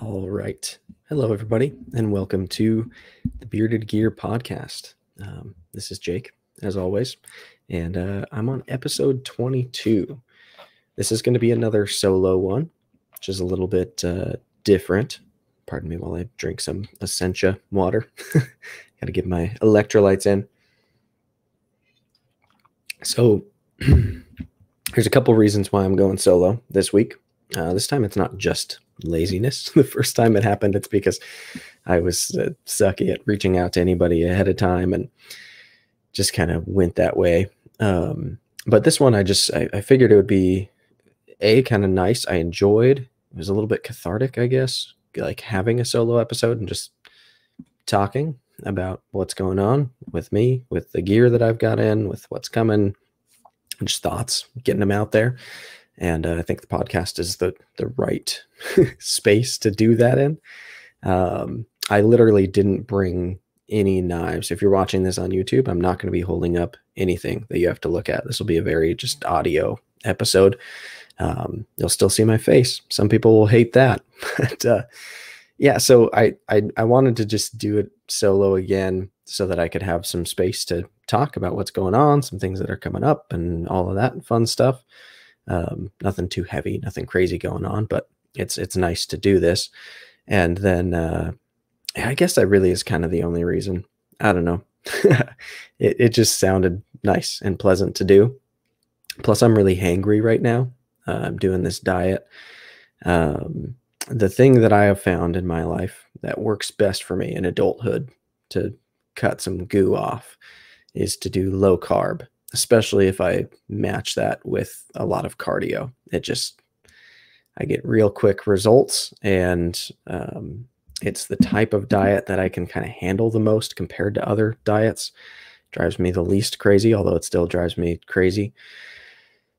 All right. Hello, everybody, and welcome to the Bearded Gear podcast. This is Jake, as always, and I'm on episode 22. This is going to be another solo one, which is a little bit different. Pardon me while I drink some Essentia water. Got to get my electrolytes in. So, there's a couple reasons why I'm going solo this week. This time it's not just laziness. The first time it happened, it's because I was sucky at reaching out to anybody ahead of time and just kind of went that way. But this one, I figured it would be kind of nice. I enjoyed. It was a little bit cathartic, I guess, like having a solo episode and just talking about what's going on with me, with the gear that I've got in, with what's coming, just thoughts, getting them out there. And I think the podcast is the right space to do that in. I literally didn't bring any knives. If you're watching this on YouTube, I'm not going to be holding up anything that you have to look at. This will be a very just audio episode. You'll still see my face. Some people will hate that. But yeah, so I wanted to just do it solo again so that I could have some space to talk about what's going on, some things that are coming up and all of that fun stuff. Nothing too heavy, nothing crazy going on, but it's nice to do this. And then I guess that really is kind of the only reason. I don't know. It just sounded nice and pleasant to do. Plus, I'm really hangry right now. I'm doing this diet. The thing that I have found in my life that works best for me in adulthood to cut some goo off is to do low carb, especially if I match that with a lot of cardio. I get real quick results, and it's the type of diet that I can kind of handle the most compared to other diets. Drives me the least crazy, although it still drives me crazy.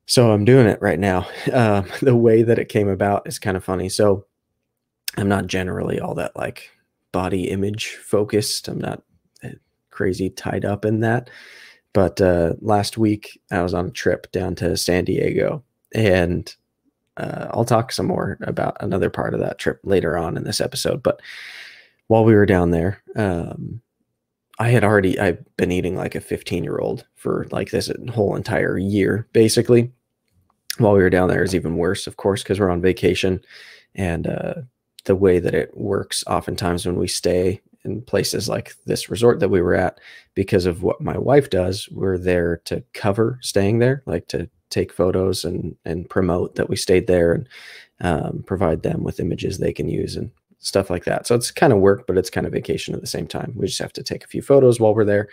So I'm doing it right now. The way that it came about is kind of funny. So I'm not generally all that like body image focused. I'm not crazy tied up in that. But last week I was on a trip down to San Diego, and I'll talk some more about another part of that trip later on in this episode. But while we were down there, I've been eating like a 15-year-old for like this whole entire year, basically. While we were down there is even worse, of course, because we're on vacation. And the way that it works oftentimes when we stay in places like this resort that we were at, because of what my wife does, we're there to cover staying there, like to take photos and promote that we stayed there, and provide them with images they can use and stuff like that. So it's kind of work, but it's kind of vacation at the same time. We just have to take a few photos while we're there.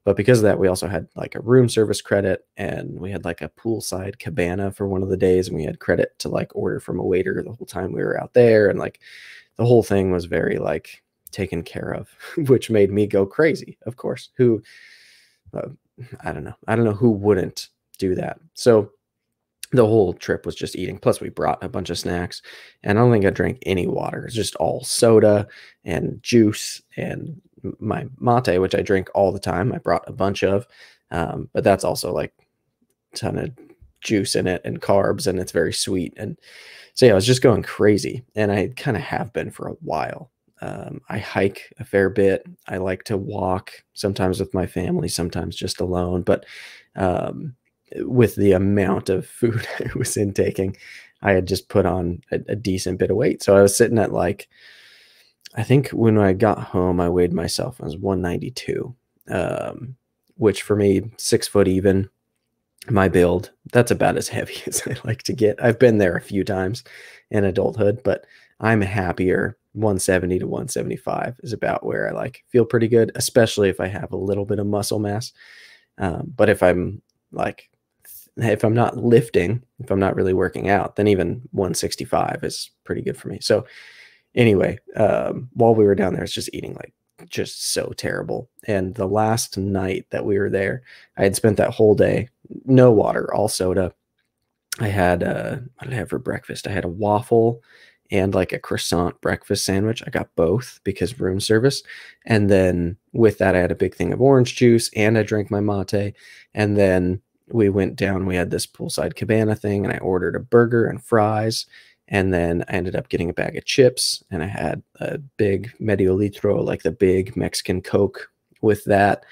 But because of that, we also had like a room service credit, and we had like a poolside cabana for one of the days, and we had credit to like order from a waiter the whole time we were out there. And like the whole thing was very like taken care of, which made me go crazy, of course. I don't know who wouldn't do that. So the whole trip was just eating. Plus we brought a bunch of snacks, and I don't think I drank any water. It's just all soda and juice and my mate, which I drink all the time. I brought a bunch of, but that's also like a ton of juice in it and carbs, and it's very sweet. And so yeah, I was just going crazy, and I kind of have been for a while. I hike a fair bit. I like to walk, sometimes with my family, sometimes just alone. But with the amount of food I was intaking, I had just put on a decent bit of weight. So I was sitting at like, I think when I got home, I weighed myself. I was 192, which for me, 6 foot even, my build, that's about as heavy as I like to get. I've been there a few times in adulthood, but I'm happier. 170 to 175 is about where I like feel pretty good, especially if I have a little bit of muscle mass. But if I'm not lifting, if I'm not really working out, then even 165 is pretty good for me. So anyway, while we were down there, it's just eating like just so terrible. And the last night that we were there, I had spent that whole day, no water, all soda. I had, what did I have for breakfast? I had a waffle and like a croissant breakfast sandwich. I got both because room service. And then with that, I had a big thing of orange juice, and I drank my mate. And then we went down, we had this poolside cabana thing, and I ordered a burger and fries. And then I ended up getting a bag of chips, and I had a big medio litro, like the big Mexican Coke with that.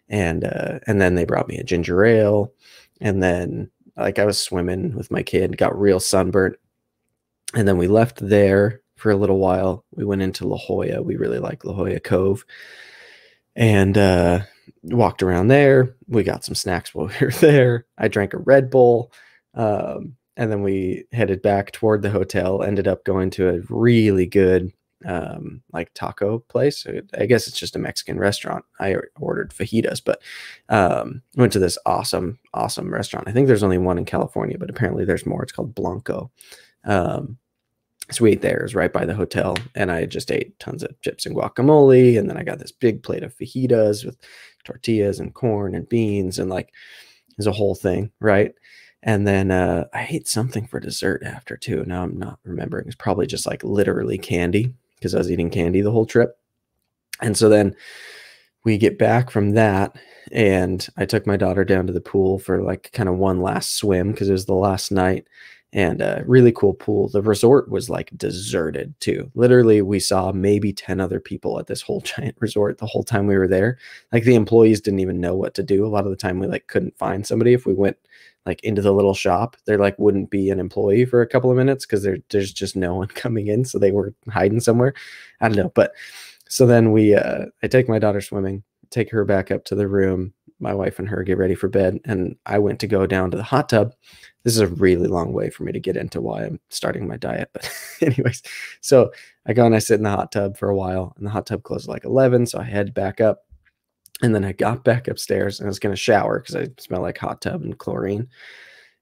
And then they brought me a ginger ale. And then like I was swimming with my kid, got real sunburnt. And then we left there for a little while. We went into La Jolla. We really like La Jolla Cove, and walked around there. We got some snacks while we were there. I drank a Red Bull. And then we headed back toward the hotel, ended up going to a really good like taco place. I guess it's just a Mexican restaurant. I ordered fajitas, but went to this awesome restaurant. I think there's only one in California, but apparently there's more. It's called Blanco. So we ate there. It was right by the hotel, and I just ate tons of chips and guacamole. And then I got this big plate of fajitas with tortillas and corn and beans, and like there's a whole thing, right? And then I ate something for dessert after too. Now I'm not remembering. It's probably just like literally candy, because I was eating candy the whole trip. And so then we get back from that, and I took my daughter down to the pool for like kind of one last swim because it was the last night. And a really cool pool. The resort was like deserted too. Literally, we saw maybe 10 other people at this whole giant resort the whole time we were there. Like the employees didn't even know what to do. A lot of the time we like couldn't find somebody. If we went like into the little shop, there like wouldn't be an employee for a couple of minutes because there's just no one coming in. So they were hiding somewhere. I don't know. But so then I take my daughter swimming, take her back up to the room. My wife and her get ready for bed. And I went to go down to the hot tub. This is a really long way for me to get into why I'm starting my diet. But anyways, so I go and I sit in the hot tub for a while, and the hot tub closed like 11. So I head back up, and then I got back upstairs and I was going to shower because I smell like hot tub and chlorine.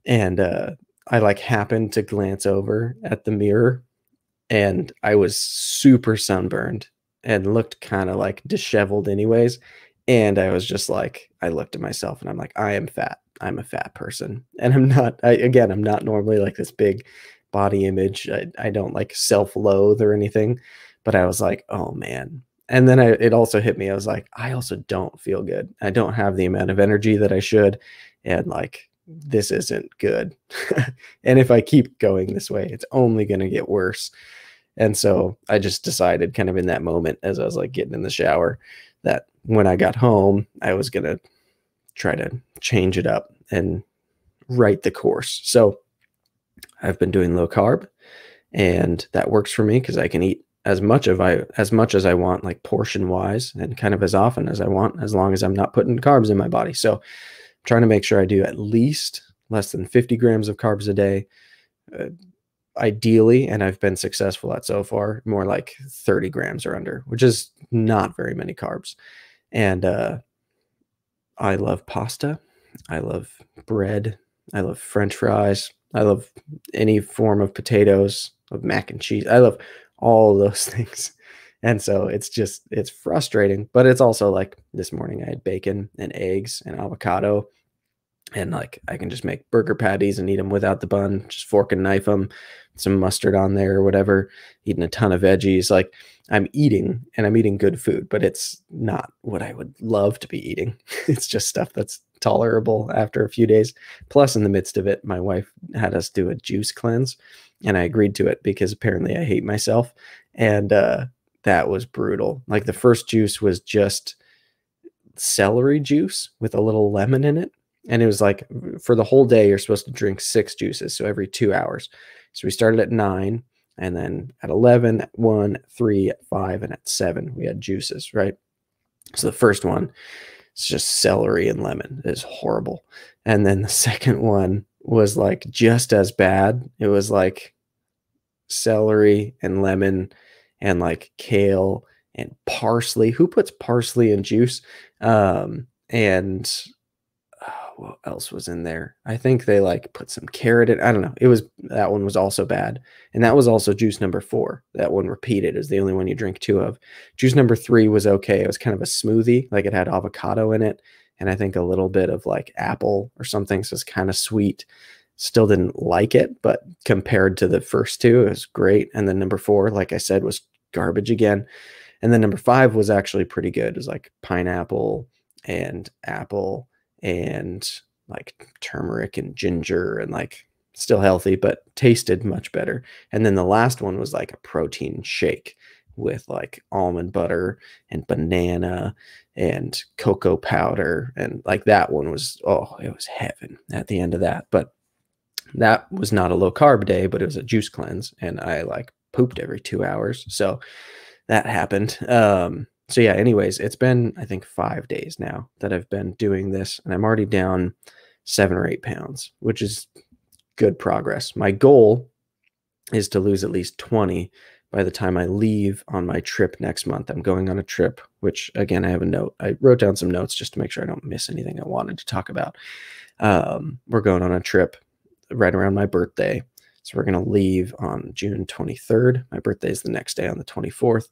And I like happened to glance over at the mirror, and I was super sunburned and looked kind of like disheveled anyways. And I was just like, I looked at myself and I'm like, I am fat. I'm a fat person. And I'm not, again, I'm not normally like this big body image. I don't like self-loathe or anything, but I was like, oh man. And then it also hit me. I was like, I also don't feel good. I don't have the amount of energy that I should. And like, this isn't good. And if I keep going this way, it's only going to get worse. And so I just decided kind of in that moment, as I was like getting in the shower, that when I got home, I was going to try to change it up and right the course. So I've been doing low carb, and that works for me because I can eat as much as I want, like portion wise, and kind of as often as I want, as long as I'm not putting carbs in my body. So I'm trying to make sure I do at least less than 50 grams of carbs a day. Ideally, and I've been successful at so far, more like 30 grams or under, which is not very many carbs. And I love pasta. I love bread. I love French fries. I love any form of potatoes, of mac and cheese. I love all those things. And so it's frustrating, but it's also like this morning I had bacon and eggs and avocado, and like I can just make burger patties and eat them without the bun, just fork and knife them, some mustard on there or whatever, eating a ton of veggies. Like I'm eating, and I'm eating good food, but it's not what I would love to be eating. It's just stuff that's tolerable after a few days. Plus, in the midst of it, my wife had us do a juice cleanse, and I agreed to it because apparently I hate myself. And that was brutal. Like the first juice was just celery juice with a little lemon in it. And it was like for the whole day, you're supposed to drink 6 juices. So every 2 hours. So we started at 9, and then at 11, at 1, at 3, at 5, and at 7, we had juices, right? So the first one is just celery and lemon. It is horrible. And then the second one was like just as bad. It was like celery and lemon and like kale and parsley. Who puts parsley in juice? And what else was in there? I think they like put some carrot in. I don't know. That one was also bad. And that was also juice number 4. That one repeated is the only one you drink 2 of. Juice number 3 was okay. It was kind of a smoothie. Like it had avocado in it, and I think a little bit of like apple or something. So it's kind of sweet. Still didn't like it, but compared to the first 2, it was great. And then number 4, like I said, was garbage again. And then number 5 was actually pretty good. It was like pineapple and apple and like turmeric and ginger and like still healthy, but tasted much better. And then the last one was like a protein shake with like almond butter and banana and cocoa powder. And like that one was, oh, it was heaven at the end of that. But that was not a low carb day, but it was a juice cleanse. And I like pooped every 2 hours. So that happened. So yeah, anyways, it's been, I think, 5 days now that I've been doing this, and I'm already down 7 or 8 pounds, which is good progress. My goal is to lose at least 20 by the time I leave on my trip next month. I'm going on a trip, which again, I have a note. I wrote down some notes just to make sure I don't miss anything I wanted to talk about. We're going on a trip right around my birthday. So we're going to leave on June 23rd. My birthday is the next day on the 24th.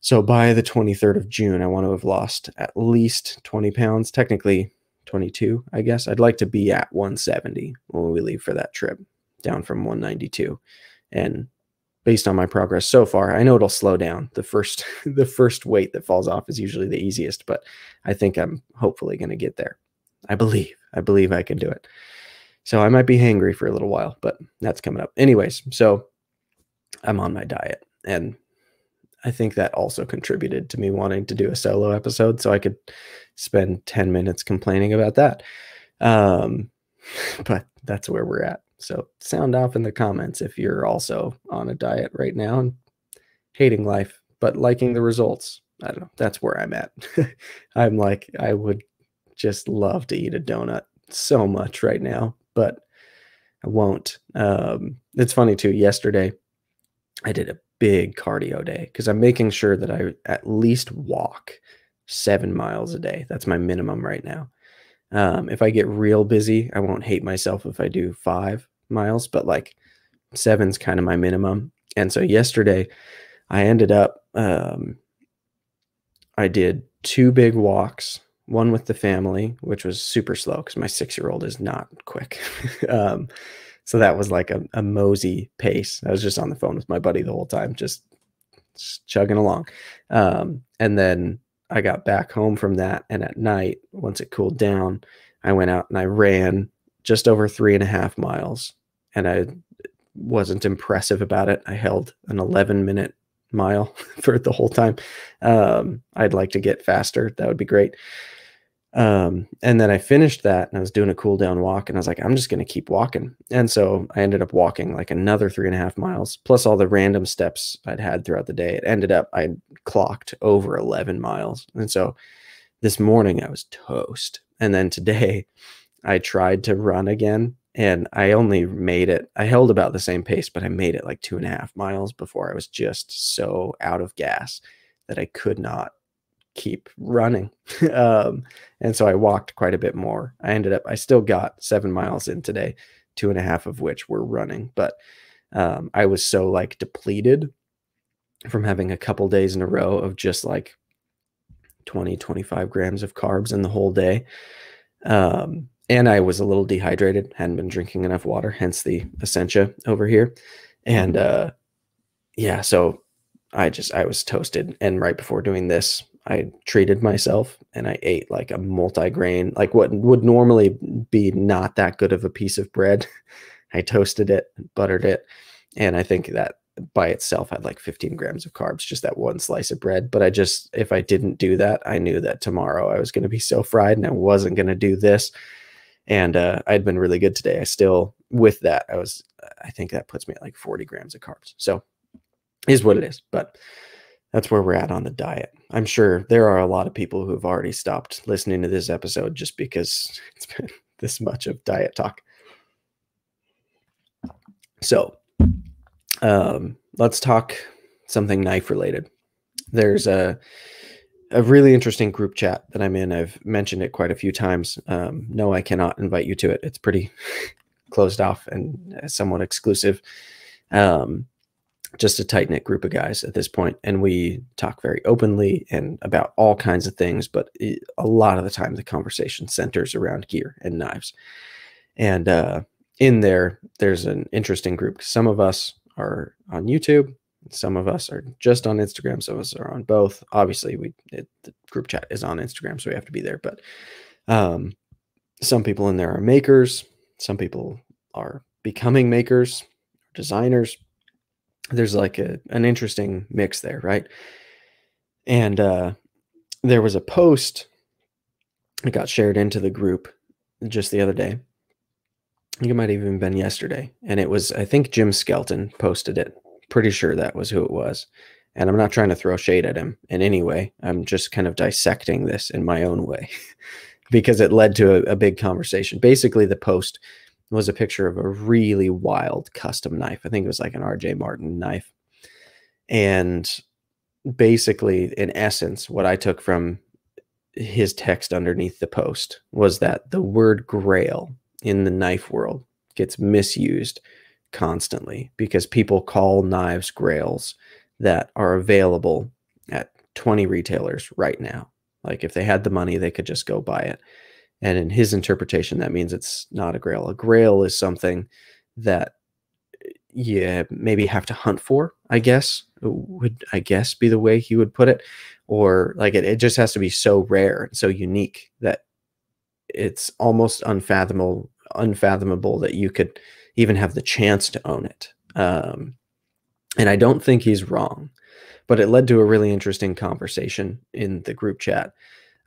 So by the 23rd of June, I want to have lost at least 20 pounds, technically 22, I guess. I'd like to be at 170 when we leave for that trip, down from 192. And based on my progress so far, I know it'll slow down. The first weight that falls off is usually the easiest, but I think I'm hopefully going to get there. I believe I can do it. So I might be hangry for a little while, but that's coming up. Anyways, so I'm on my diet, and I think that also contributed to me wanting to do a solo episode so I could spend 10 minutes complaining about that. But that's where we're at. So sound off in the comments if you're also on a diet right now and hating life, but liking the results. I don't know. That's where I'm at. I'm like, I would just love to eat a donut so much right now, but I won't. It's funny too. Yesterday, I did a big cardio day because I'm making sure that I at least walk 7 miles a day. That's my minimum right now. If I get real busy, I won't hate myself if I do 5 miles, but like 7's kind of my minimum. And so yesterday I ended up, I did 2 big walks, one with the family, which was super slow because my 6-year-old is not quick. So that was like a mosey pace. I was just on the phone with my buddy the whole time, just chugging along. And then I got back home from that. And at night, once it cooled down, I went out and I ran just over 3.5 miles. And I wasn't impressive about it. I held an 11-minute mile for the whole time. I'd like to get faster. That would be great. And then I finished that and I was doing a cool down walk and I was like, I'm just going to keep walking. And so I ended up walking like another 3.5 miles plus all the random steps I'd had throughout the day. It ended up, I clocked over 11 miles. And so this morning I was toast. And then today I tried to run again and I only made it, I held about the same pace, but I made it like 2.5 miles before I was just so out of gas that I could not keep running. And so I walked quite a bit more. I still got 7 miles in today, 2.5 of which were running, but I was so like depleted from having a couple days in a row of just like 20-25 grams of carbs in the whole day. And I was a little dehydrated, hadn't been drinking enough water, hence the Essentia over here. And yeah, so I was toasted. And right before doing this, I treated myself and I ate like a multi-grain, like what would normally be not that good of a piece of bread. I toasted it, buttered it, and I think that by itself had like 15 grams of carbs, just that one slice of bread. But if I didn't do that, I knew that tomorrow I was going to be so fried and I wasn't going to do this. And I'd been really good today. With that, I think that puts me at like 40 grams of carbs. So is what it is. But that's where we're at on the diet. I'm sure there are a lot of people who have already stopped listening to this episode just because it's been this much of diet talk. So let's talk something knife related. There's a really interesting group chat that I'm in. I've mentioned it quite a few times. No, I cannot invite you to it. It's pretty closed off and somewhat exclusive. Just a tight-knit group of guys at this point, and we talk very openly and about all kinds of things, but a lot of the time the conversation centers around gear and knives. And in there's an interesting group. Some of us are on YouTube, some of us are just on Instagram, some of us are on both. Obviously, the group chat is on Instagram, so we have to be there, but some people in there are makers, some people are becoming makers, designers. There's like an interesting mix there, right? And there was a post that got shared into the group just the other day. I think it might have even been yesterday. And it was, I think Jim Skelton posted it. Pretty sure that was who it was. And I'm not trying to throw shade at him in any way. I'm just kind of dissecting this in my own way because it led to a big conversation. Basically, the post was a picture of a really wild custom knife. I think it was like an RJ Martin knife. And basically, in essence, what I took from his text underneath the post was that the word grail in the knife world gets misused constantly because people call knives grails that are available at 20 retailers right now. Like if they had the money, they could just go buy it. And in his interpretation, that means it's not a grail. A grail is something that you maybe have to hunt for, I guess, would be the way he would put it. Or like it just has to be so rare and so unique that it's almost unfathomable that you could even have the chance to own it. And I don't think he's wrong, but it led to a really interesting conversation in the group chat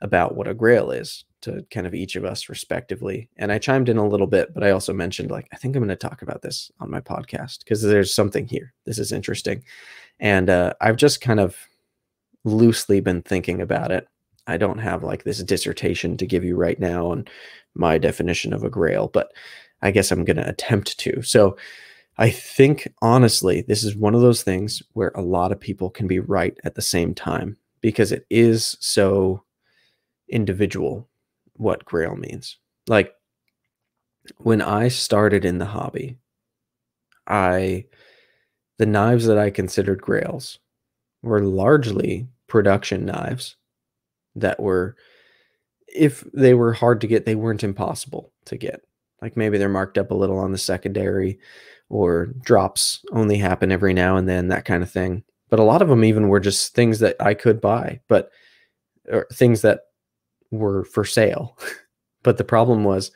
about what a grail is to kind of each of us respectively. And I chimed in a little bit, but I also mentioned like, I think I'm going to talk about this on my podcast because there's something here. This is interesting. And I've just kind of loosely been thinking about it. I don't have like this dissertation to give you right now on my definition of a grail, but I guess I'm going to attempt to. So I think honestly, this is one of those things where a lot of people can be right at the same time because it is so individual what grail means. Like when I started in the hobby, the knives that I considered grails were largely production knives that were, if they were hard to get, they weren't impossible to get. Like maybe they're marked up a little on the secondary or drops only happen every now and then, that kind of thing. But a lot of them even were just things that I could buy, or things that were for sale. But the problem was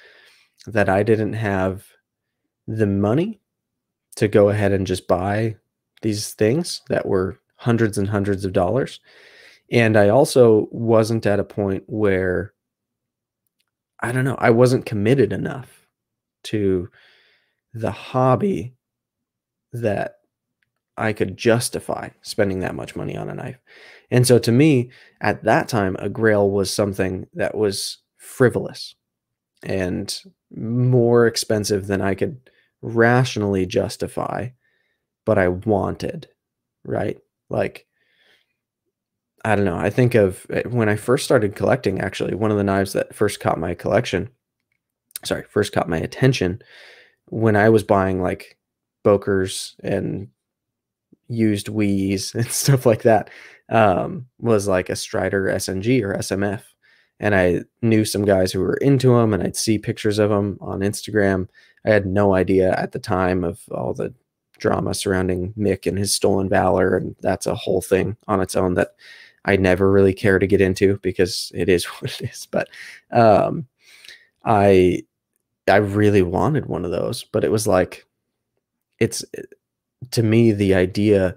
that I didn't have the money to go ahead and just buy these things that were hundreds and hundreds of dollars. And I also wasn't at a point where, I don't know, I wasn't committed enough to the hobby that I could justify spending that much money on a knife. And so to me, at that time, a grail was something that was frivolous and more expensive than I could rationally justify, but I wanted, right? Like, I don't know. I think of when I first started collecting, actually, one of the knives that first caught my attention when I was buying like Bokers and used Wii's and stuff like that, was like a Strider SNG or SMF. And I knew some guys who were into them and I'd see pictures of them on Instagram. I had no idea at the time of all the drama surrounding Mick and his stolen valor. And that's a whole thing on its own that I never really care to get into because it is what it is. But I really wanted one of those, but it was like, to me, the idea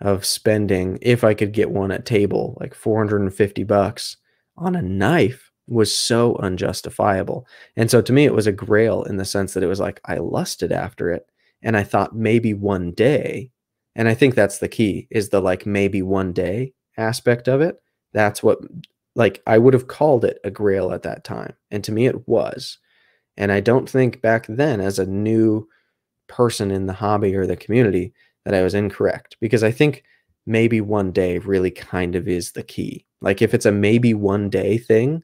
of spending, if I could get one at table, like $450 on a knife was so unjustifiable. And so to me, it was a grail in the sense that it was like, I lusted after it. And I thought maybe one day, and I think that's the key, is the like maybe one day aspect of it. That's what, like, I would have called it a grail at that time. And to me, it was. And I don't think back then, as a new person in the hobby or the community, that I was incorrect, because I think maybe one day really kind of is the key. Like if it's a maybe one day thing,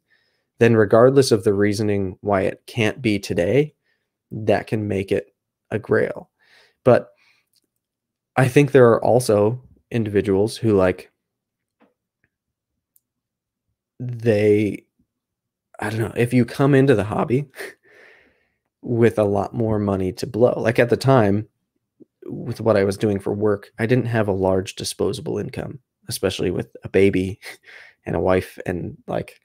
then regardless of the reasoning why it can't be today, that can make it a grail. But I think there are also individuals who like, I don't know, if you come into the hobby with a lot more money to blow, like at the time with what I was doing for work, I didn't have a large disposable income, especially with a baby and a wife. And like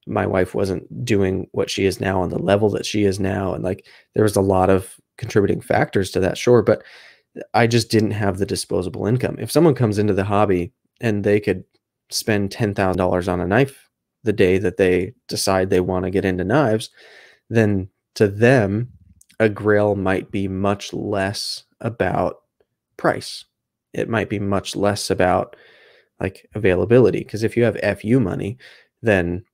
my wife wasn't doing what she is now on the level that she is now. And like there was a lot of contributing factors to that, sure, but I just didn't have the disposable income. If someone comes into the hobby and they could spend $10,000 on a knife the day that they decide they want to get into knives, then to them, a grail might be much less about price. It might be much less about like availability. Because if you have FU money, then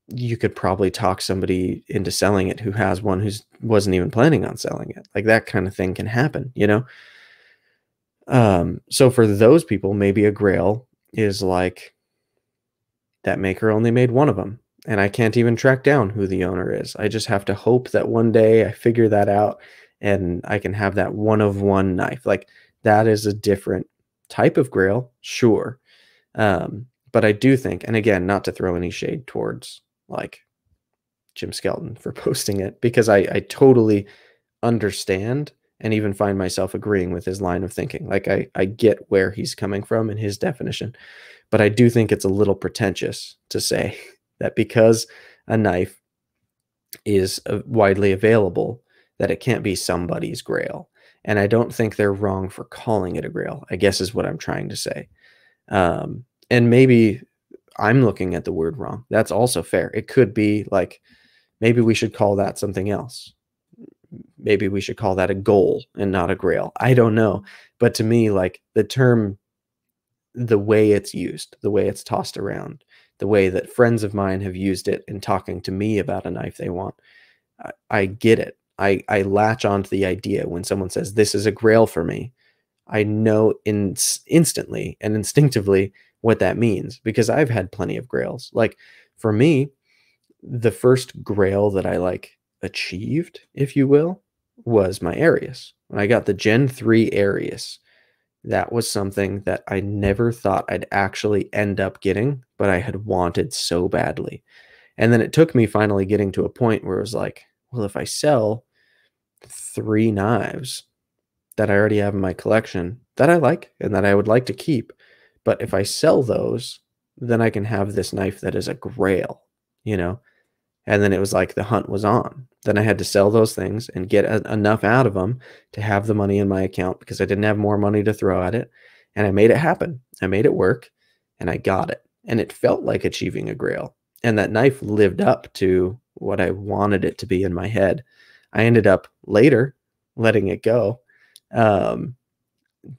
you could probably talk somebody into selling it who has one who wasn't even planning on selling it. Like that kind of thing can happen, you know? So for those people, maybe a grail is like that maker only made one of them, and I can't even track down who the owner is. I just have to hope that one day I figure that out and I can have that one of one knife. Like that is a different type of grail, sure. But I do think, and again, not to throw any shade towards like Jim Skelton for posting it, because I totally understand and even find myself agreeing with his line of thinking. Like I get where he's coming from in his definition, but I do think it's a little pretentious to say that because a knife is widely available, that it can't be somebody's grail. And I don't think they're wrong for calling it a grail, I guess is what I'm trying to say. And maybe I'm looking at the word wrong. That's also fair. It could be like, maybe we should call that something else. Maybe we should call that a goal and not a grail. I don't know. But to me, like the term, the way it's used, the way it's tossed around, the way that friends of mine have used it in talking to me about a knife they want, I get it. I latch onto the idea when someone says, this is a grail for me. I know instantly and instinctively what that means, because I've had plenty of grails. Like for me, the first grail that I like achieved, if you will, was my Arius. When I got the Gen 3 Arius, that was something that I never thought I'd actually end up getting, but I had wanted so badly. And then it took me finally getting to a point where it was like, well, if I sell 3 knives that I already have in my collection that I like and that I would like to keep, but if I sell those, then I can have this knife that is a grail, you know? And then it was like the hunt was on. Then I had to sell those things and get enough out of them to have the money in my account, because I didn't have more money to throw at it. And I made it happen. I made it work and I got it. And it felt like achieving a grail. And that knife lived up to what I wanted it to be in my head. I ended up later letting it go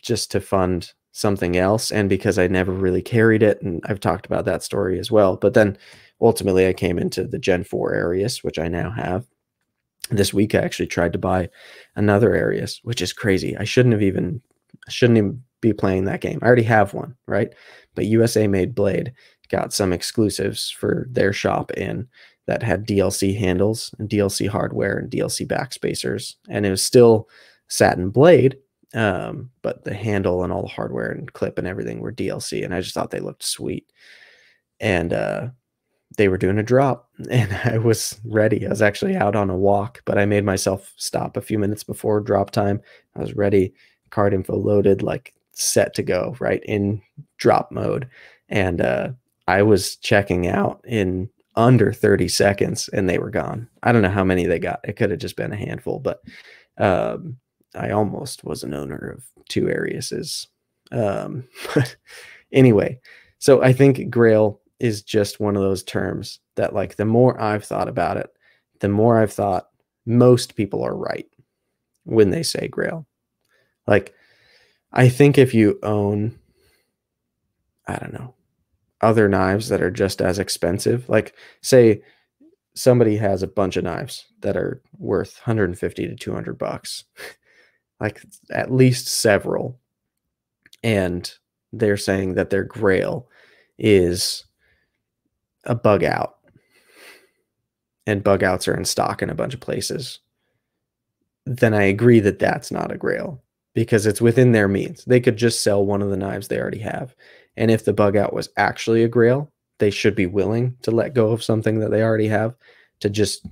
just to fund something else, and because I never really carried it. And I've talked about that story as well. But then ultimately I came into the Gen 4 Arius, which I now have. This week I actually tried to buy another Arius, which is crazy. I shouldn't even be playing that game. I already have one, right? But USA Made Blade got some exclusives for their shop in that had DLC handles and DLC hardware and DLC backspacers, and it was still satin blade, but the handle and all the hardware and clip and everything were DLC, and I just thought they looked sweet. And they were doing a drop, and I was ready. I was actually out on a walk, but I made myself stop a few minutes before drop time. I was ready, card info loaded, like set to go, right in drop mode. And I was checking out in under 30 seconds and they were gone. I don't know how many they got. It could have just been a handful, but I almost was an owner of 2 Ariuses. But anyway, so I think grail is just one of those terms that, like, the more I've thought about it, the more I've thought most people are right when they say grail. Like, I think if you own, I don't know, other knives that are just as expensive, like say somebody has a bunch of knives that are worth 150 to 200 bucks, like at least several, and they're saying that their grail is a bug out, and bug outs are in stock in a bunch of places, then I agree that that's not a grail, because it's within their means. They could just sell one of the knives they already have. And if the bug out was actually a grail, they should be willing to let go of something that they already have to just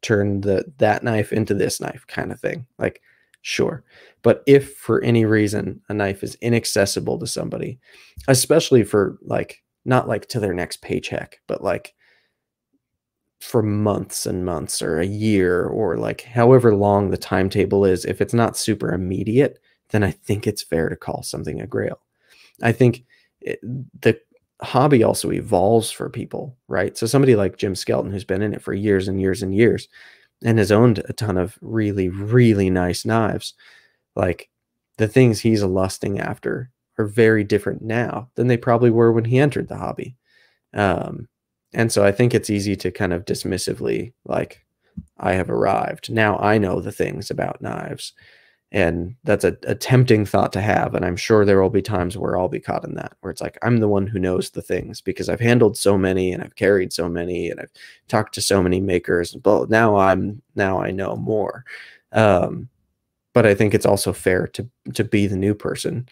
turn that knife into this knife kind of thing. Like, sure. But if for any reason a knife is inaccessible to somebody, especially for like, not like to their next paycheck, but like for months and months or a year or like however long the timetable is, if it's not super immediate, then I think it's fair to call something a grail. I think the hobby also evolves for people, right? So somebody like Jim Skelton, who's been in it for years and years and years and has owned a ton of really, really nice knives, like the things he's lusting after are very different now than they probably were when he entered the hobby. Um, and so I think it's easy to kind of dismissively, like, I have arrived. Now I know the things about knives. And that's a tempting thought to have. And I'm sure there will be times where I'll be caught in that, where it's like, I'm the one who knows the things because I've handled so many and I've carried so many and I've talked to so many makers. But now I know more. But I think it's also fair to be the new person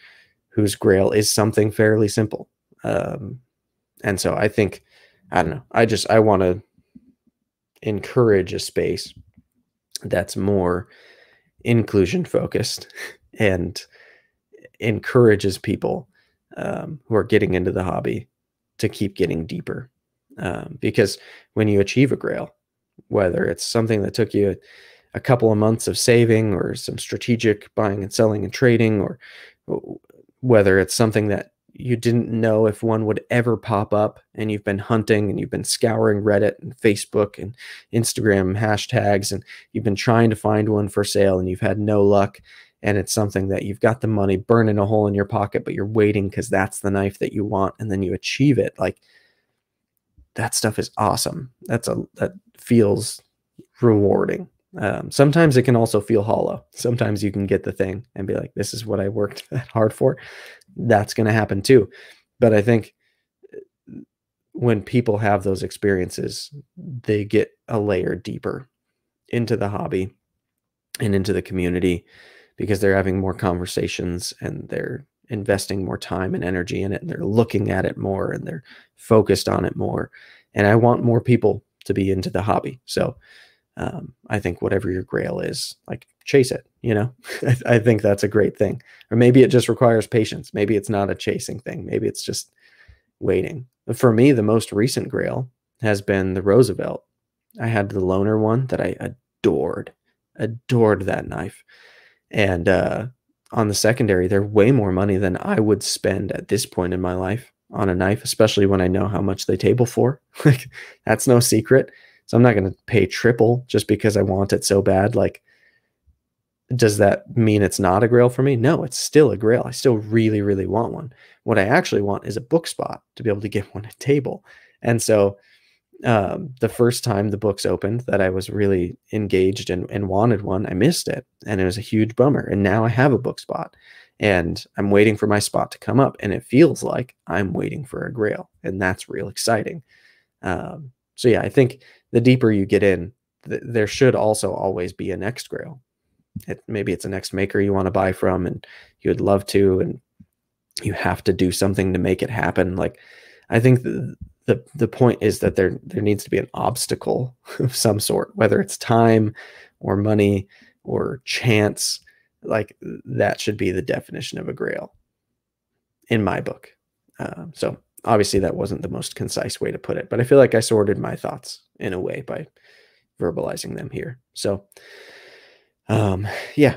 whose grail is something fairly simple. And so I think, I don't know, I want to encourage a space that's more inclusion focused and encourages people who are getting into the hobby to keep getting deeper. Because when you achieve a grail, whether it's something that took you a couple of months of saving or some strategic buying and selling and trading, or whether it's something that you didn't know if one would ever pop up and you've been hunting and you've been scouring Reddit and Facebook and Instagram hashtags and you've been trying to find one for sale and you've had no luck, and it's something that you've got the money burning a hole in your pocket, but you're waiting because that's the knife that you want, and then you achieve it. Like, that stuff is awesome. That feels rewarding. Sometimes it can also feel hollow. Sometimes you can get the thing and be like, this is what I worked that hard for. That's going to happen too. But I think when people have those experiences, they get a layer deeper into the hobby and into the community because they're having more conversations and they're investing more time and energy in it, and they're looking at it more and they're focused on it more. And I want more people to be into the hobby. So I think whatever your grail is, like, chase it, you know. I think that's a great thing. Or maybe it just requires patience. Maybe it's not a chasing thing. Maybe it's just waiting. But for me, the most recent grail has been the Roosevelt. I had the loaner one that I adored that knife. And on the secondary, they're way more money than I would spend at this point in my life on a knife, especially when I know how much they table for. Like, that's no secret. So I'm not going to pay triple just because I want it so bad. Like, does that mean it's not a grail for me? No, it's still a grail. I still really, really want one. What I actually want is a book spot to be able to get one at table. And so the first time the books opened that I was really engaged and wanted one, I missed it. And it was a huge bummer. And now I have a book spot and I'm waiting for my spot to come up. And it feels like I'm waiting for a grail. And that's real exciting. So yeah, I think the deeper you get in, there should also always be a next grail. Maybe it's a next maker you want to buy from and you would love to, and you have to do something to make it happen. Like, I think the point is that there needs to be an obstacle of some sort, whether it's time or money or chance. Like, that should be the definition of a grail in my book. So obviously that wasn't the most concise way to put it, but I feel like I sorted my thoughts in a way by verbalizing them here. So yeah,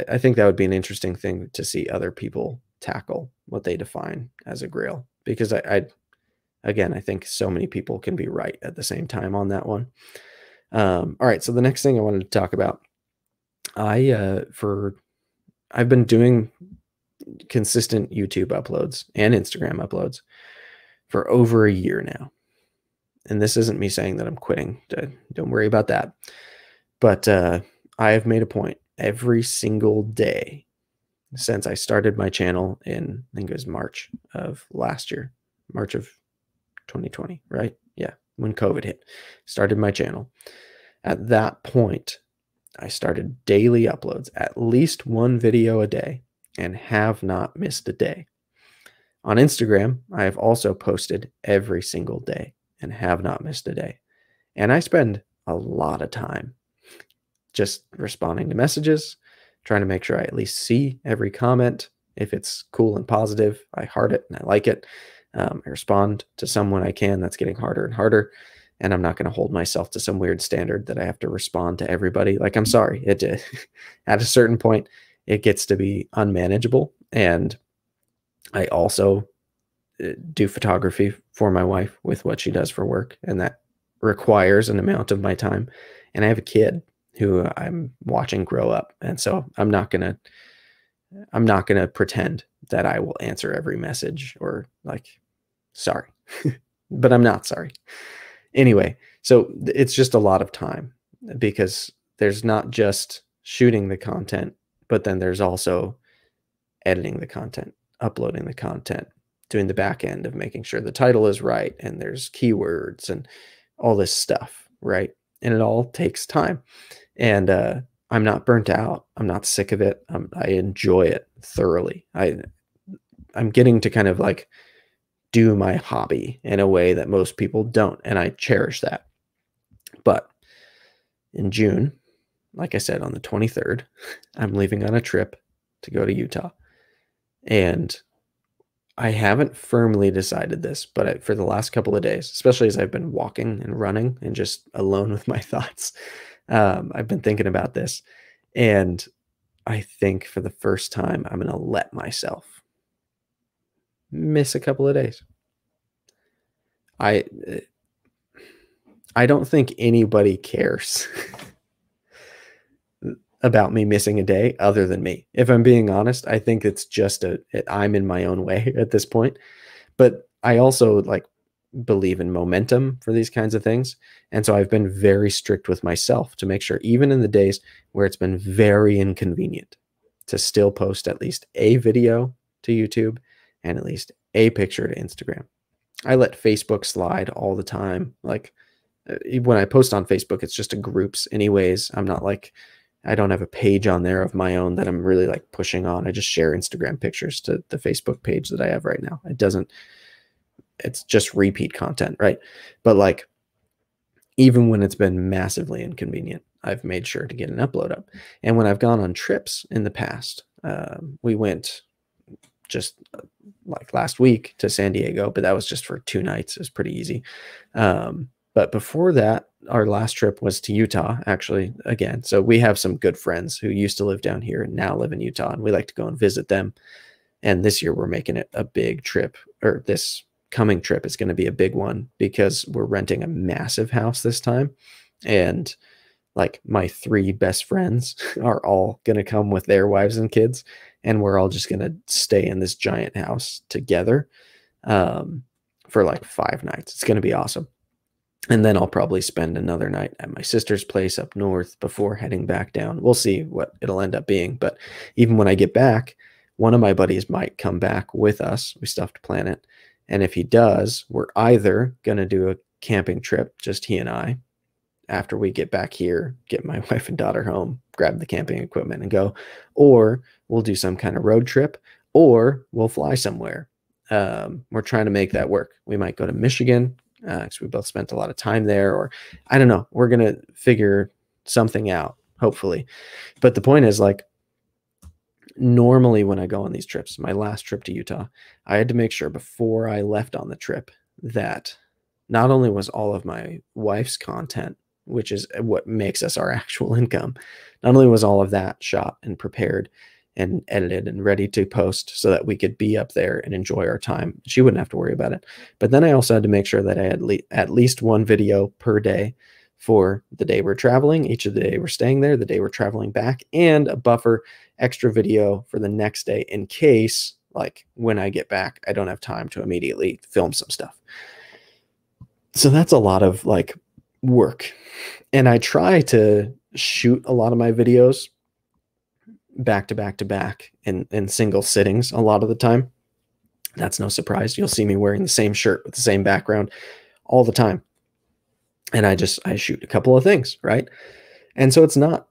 I think that would be an interesting thing to see other people tackle what they define as a grail, because again, I think so many people can be right at the same time on that one. All right. So the next thing I wanted to talk about, I've been doing consistent YouTube uploads and Instagram uploads for over a year now. And this isn't me saying that I'm quitting. Don't worry about that. But I have made a point every single day since I started my channel in, I think it was March of last year, March of 2020, right? Yeah, when COVID hit, started my channel. At that point, I started daily uploads, at least one video a day, and have not missed a day. On Instagram, I have also posted every single day and have not missed a day. And I spend a lot of time just responding to messages, trying to make sure I at least see every comment. If it's cool and positive, I heart it and I like it. I respond to someone I can. That's getting harder and harder. and I'm not going to hold myself to some weird standard that I have to respond to everybody. Like, I'm sorry, it at a certain point, it gets to be unmanageable. And I also do photography for my wife with what she does for work, and that requires an amount of my time. And I have a kid who I'm watching grow up, and so I'm not gonna pretend that I will answer every message or like, sorry, but I'm not sorry. Anyway, so it's just a lot of time because there's not just shooting the content, but then there's also editing the content, uploading the content, doing the back end of making sure the title is right, and there's keywords and all this stuff, right? And it all takes time. And I'm not burnt out. I'm not sick of it. I enjoy it thoroughly. I'm getting to kind of like do my hobby in a way that most people don't, and I cherish that. But in June, like I said, on the 23rd, I'm leaving on a trip to go to Utah. And I haven't firmly decided this, but for the last couple of days, especially as I've been walking and running and just alone with my thoughts, I've been thinking about this. And I think for the first time, I'm going to let myself miss a couple of days. I don't think anybody cares about me missing a day other than me. If I'm being honest, I think it's just I'm in my own way at this point. But I also like believe in momentum for these kinds of things. And so I've been very strict with myself to make sure, even in the days where it's been very inconvenient, to still post at least a video to YouTube and at least a picture to Instagram. I let Facebook slide all the time. Like when I post on Facebook, it's just a groups anyways. I'm not like, I don't have a page on there of my own that I'm really like pushing on. I just share Instagram pictures to the Facebook page that I have right now. It's just repeat content, right? But like, even when it's been massively inconvenient, I've made sure to get an upload up. And when I've gone on trips in the past, we went just like last week to San Diego, but that was just for 2 nights. It was pretty easy. But before that, our last trip was to Utah, actually, again. So we have some good friends who used to live down here and now live in Utah, and we like to go and visit them. And this year we're making it a big trip, or this coming trip is going to be a big one because we're renting a massive house this time. And like my 3 best friends are all going to come with their wives and kids, and we're all just going to stay in this giant house together for like 5 nights. It's going to be awesome. And then I'll probably spend another night at my sister's place up north before heading back down. We'll see what it'll end up being. But even when I get back, one of my buddies might come back with us. We still have to plan it. And if he does, we're either going to do a camping trip, just he and I, after we get back here, get my wife and daughter home, grab the camping equipment and go, or we'll do some kind of road trip, or we'll fly somewhere. We're trying to make that work. We might go to Michigan because we both spent a lot of time there, or I don't know. We're going to figure something out, hopefully. But the point is, like, normally when I go on these trips, my last trip to Utah, I had to make sure before I left on the trip that not only was all of my wife's content, which is what makes us our actual income, not only was all of that shot and prepared and edited and ready to post so that we could be up there and enjoy our time. She wouldn't have to worry about it. But then I also had to make sure that I had at least one video per day for the day we're traveling, each of the day we're staying there, the day we're traveling back, and a buffer extra video for the next day in case, like, when I get back, I don't have time to immediately film some stuff. So that's a lot of like work. And I try to shoot a lot of my videos back to back to back in single sittings a lot of the time. That's no surprise. You'll see me wearing the same shirt with the same background all the time. And I shoot a couple of things, right? And so it's not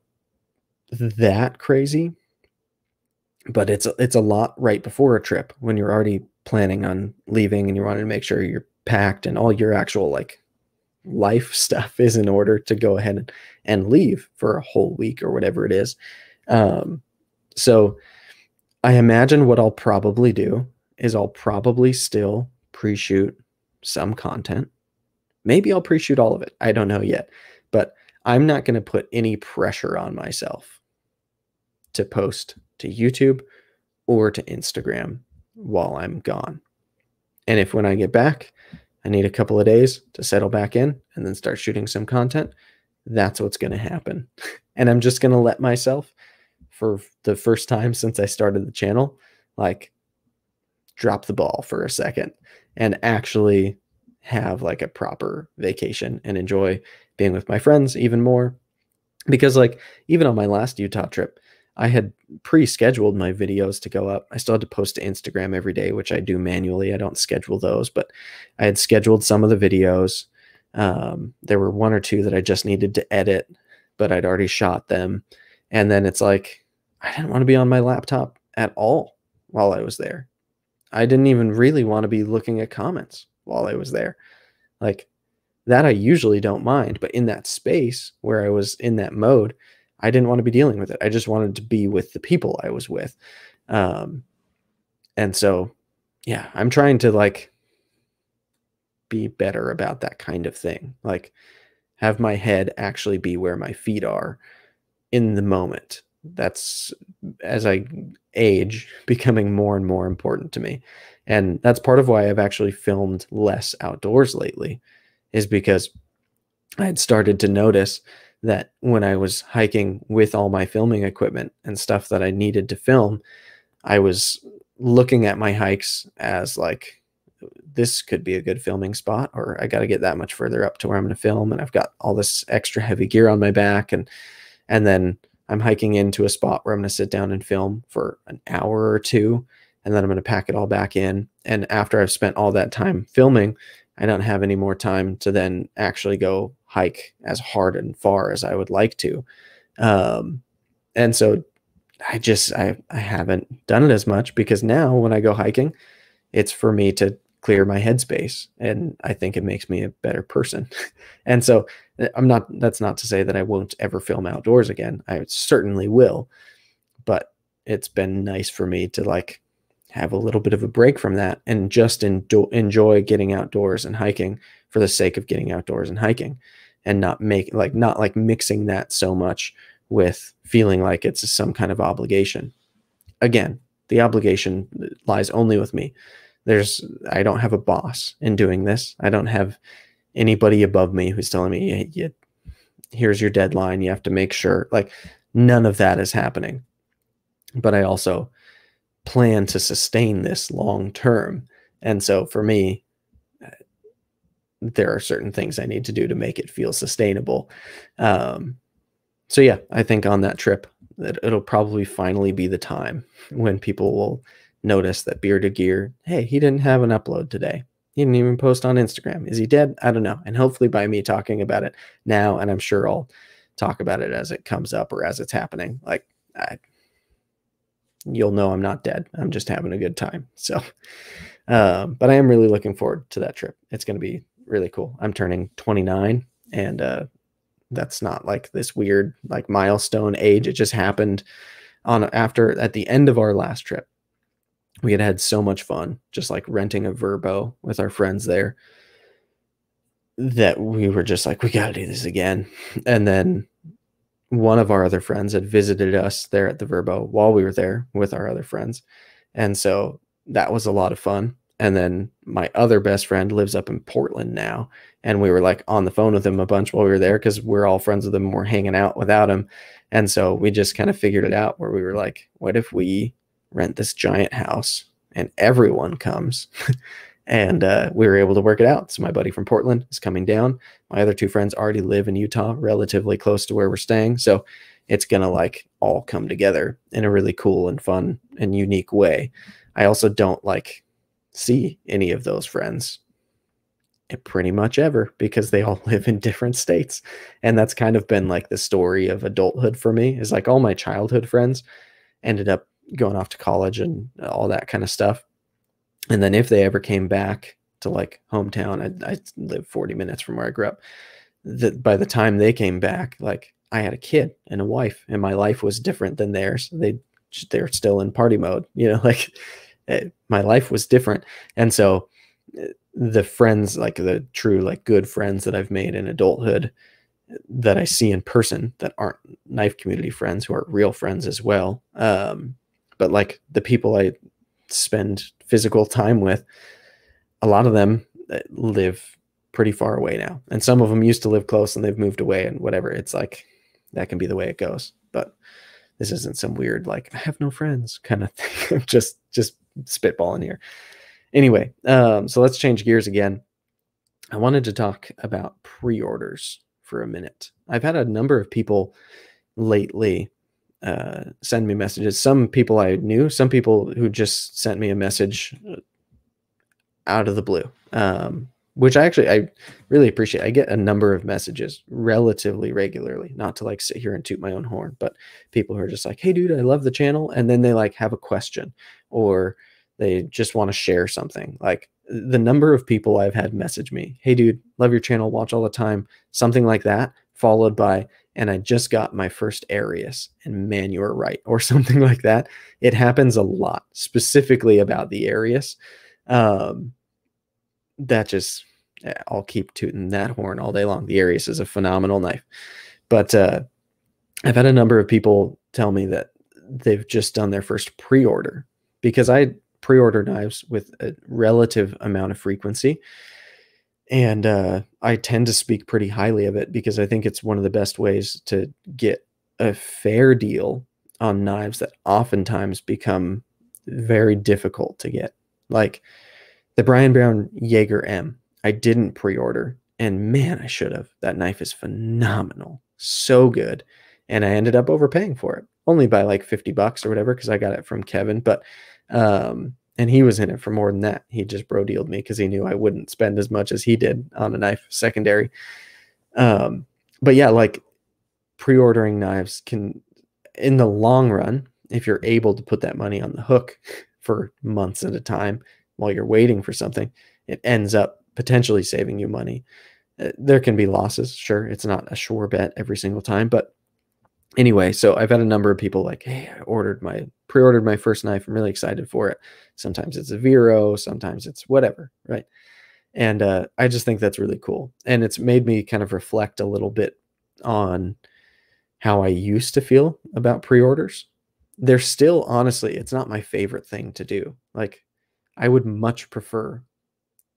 that crazy, but it's a lot right before a trip when you're already planning on leaving and you're wanting to make sure you're packed and all your actual like life stuff is in order to go ahead and leave for a whole week or whatever it is. So I imagine what I'll probably do is I'll probably still pre-shoot some content, Maybe I'll pre-shoot all of it. I don't know yet, but I'm not going to put any pressure on myself to post to YouTube or to Instagram while I'm gone. And if when I get back, I need a couple of days to settle back in and then start shooting some content, that's what's going to happen. And I'm just going to let myself, for the first time since I started the channel, like drop the ball for a second and actually have like a proper vacation and enjoy being with my friends even more. Because like even on my last Utah trip, I had pre-scheduled my videos to go up. I still had to post to Instagram every day, which I do manually. I don't schedule those, but I had scheduled some of the videos. There were one or two that I just needed to edit, but I'd already shot them. And then it's like, I didn't want to be on my laptop at all while I was there. I didn't even really want to be looking at comments while I was there. Like that I usually don't mind, but in that space where I was in that mode, I didn't want to be dealing with it. I just wanted to be with the people I was with. And so, yeah, I'm trying to like be better about that kind of thing. Like have my head actually be where my feet are in the moment. That's, as I age, becoming more and more important to me. And that's part of why I've actually filmed less outdoors lately, is because I had started to notice that when I was hiking with all my filming equipment and stuff that I needed to film, I was looking at my hikes as like, this could be a good filming spot, or I got to get that much further up to where I'm going to film. And I've got all this extra heavy gear on my back. And then I'm hiking into a spot where I'm going to sit down and film for an hour or two. And then I'm going to pack it all back in. And after I've spent all that time filming, I don't have any more time to then actually go hike as hard and far as I would like to. And so I haven't done it as much, because now when I go hiking, it's for me to clear my headspace. And I think it makes me a better person. And so that's not to say that I won't ever film outdoors again. I certainly will, but it's been nice for me to like have a little bit of a break from that and just enjoy getting outdoors and hiking for the sake of getting outdoors and hiking, and not mixing that so much with feeling like it's some kind of obligation. Again, the obligation lies only with me. I don't have a boss in doing this. I don't have anybody above me who's telling me, hey, here's your deadline. You have to make sure. Like, none of that is happening. But I also plan to sustain this long term. And so for me, there are certain things I need to do to make it feel sustainable. So yeah, I think on that trip that it'll probably finally be the time when people will notice that Bearded Gear, hey, he didn't have an upload today. He didn't even post on Instagram. Is he dead? I don't know. And hopefully by me talking about it now, and I'm sure I'll talk about it as it comes up or as it's happening, like you'll know I'm not dead. I'm just having a good time. So, but I am really looking forward to that trip. It's going to be really cool. I'm turning 29, and that's not like this weird like milestone age. It just happened at the end of our last trip. We had had so much fun just like renting a Verbo with our friends there that we were just like, we got to do this again. And then one of our other friends had visited us there at the Verbo while we were there with our other friends. And so that was a lot of fun. And then my other best friend lives up in Portland now. And we were like on the phone with him a bunch while we were there, because we're all friends with him. We're hanging out without him. And so we just kind of figured it out, where we were like, what if we rent this giant house and everyone comes? And we were able to work it out. So my buddy from Portland is coming down. My other two friends already live in Utah, relatively close to where we're staying. So it's going to like all come together in a really cool and fun and unique way. I also don't like see any of those friends pretty much ever, because they all live in different states. And that's kind of been like the story of adulthood for me, is like all my childhood friends ended up going off to college and all that kind of stuff. And then if they ever came back to like hometown, I live 40 minutes from where I grew up. By the time they came back, like I had a kid and a wife, and my life was different than theirs. They're still in party mode, like my life was different. And so the friends, like the true, like good friends that I've made in adulthood that I see in person that aren't knife community friends, who are real friends as well. But like the people I spend physical time with, a lot of them live pretty far away now. And some of them used to live close and they've moved away and whatever. It's like, that can be the way it goes. But this isn't some weird, like, I have no friends kind of thing. just spitballing here. Anyway, so let's change gears again. I wanted to talk about pre-orders for a minute. I've had a number of people lately send me messages. Some people I knew, some people who just sent me a message out of the blue, which I really appreciate. I get a number of messages relatively regularly, not to like sit here and toot my own horn, but people who are just like, hey dude, I love the channel. And then they like have a question or they just want to share something. Like the number of people I've had message me, hey dude, love your channel, watch all the time, something like that, followed by, and I just got my first Arius, and man, you were right, or something like that. It happens a lot, specifically about the Arius. That just, I'll keep tooting that horn all day long. The Arius is a phenomenal knife. But I've had a number of people tell me that they've just done their first pre-order, because I pre-order knives with a relative amount of frequency. And I tend to speak pretty highly of it because I think it's one of the best ways to get a fair deal on knives that oftentimes become very difficult to get. Like the Brian Brown Jaeger M, I didn't pre-order, and man, I should have. That knife is phenomenal. So good. And I ended up overpaying for it, only by like 50 bucks or whatever, because I got it from Kevin. But and he was in it for more than that. He just bro dealed me because he knew I wouldn't spend as much as he did on a knife secondary. But yeah, like pre-ordering knives can, in the long run, if you're able to put that money on the hook for months at a time while you're waiting for something, it ends up potentially saving you money. There can be losses, sure. It's not a sure bet every single time, but anyway, so I've had a number of people like, hey, I pre-ordered my first knife. I'm really excited for it. Sometimes it's a Vero, sometimes it's whatever, right? And I just think that's really cool. And it's made me kind of reflect a little bit on how I used to feel about pre-orders. They're still, honestly, it's not my favorite thing to do. Like, I would much prefer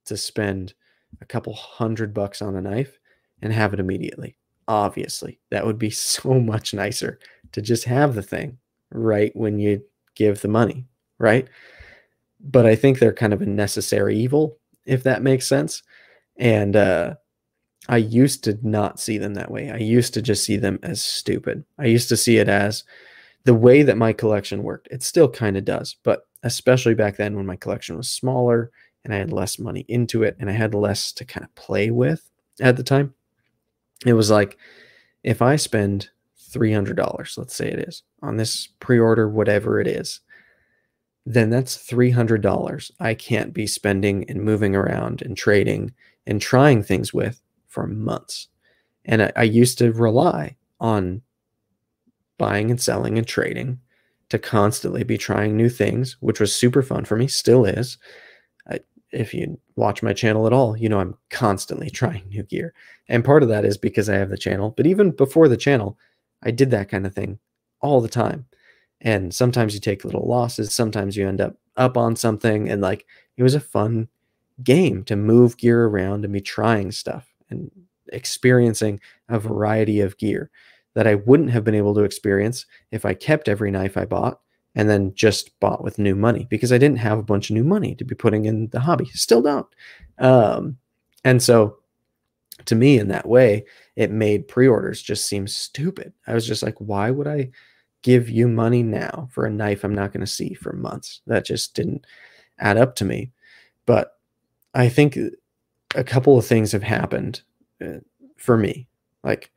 to spend a couple $100 on a knife and have it immediately. Obviously, that would be so much nicer to just have the thing right when you give the money, right? But I think they're kind of a necessary evil, if that makes sense. And I used to not see them that way. I used to just see them as stupid. I used to see it as the way that my collection worked. It still kind of does, but especially back then when my collection was smaller and I had less money into it and I had less to kind of play with at the time. It was like, if I spend $300, let's say it is, on this pre-order, whatever it is, then that's $300 I can't be spending and moving around and trading and trying things with for months. And I used to rely on buying and selling and trading to constantly be trying new things, which was super fun for me, still is. If you watch my channel at all, you know I'm constantly trying new gear. And part of that is because I have the channel. But even before the channel, I did that kind of thing all the time. And sometimes you take little losses. Sometimes you end up on something. And like, it was a fun game to move gear around and be trying stuff and experiencing a variety of gear that I wouldn't have been able to experience if I kept every knife I bought and then just bought with new money, because I didn't have a bunch of new money to be putting in the hobby. Still don't. And so to me, in that way, it made pre-orders just seem stupid. I was just like, why would I give you money now for a knife I'm not going to see for months? That just didn't add up to me. But I think a couple of things have happened for me. Like,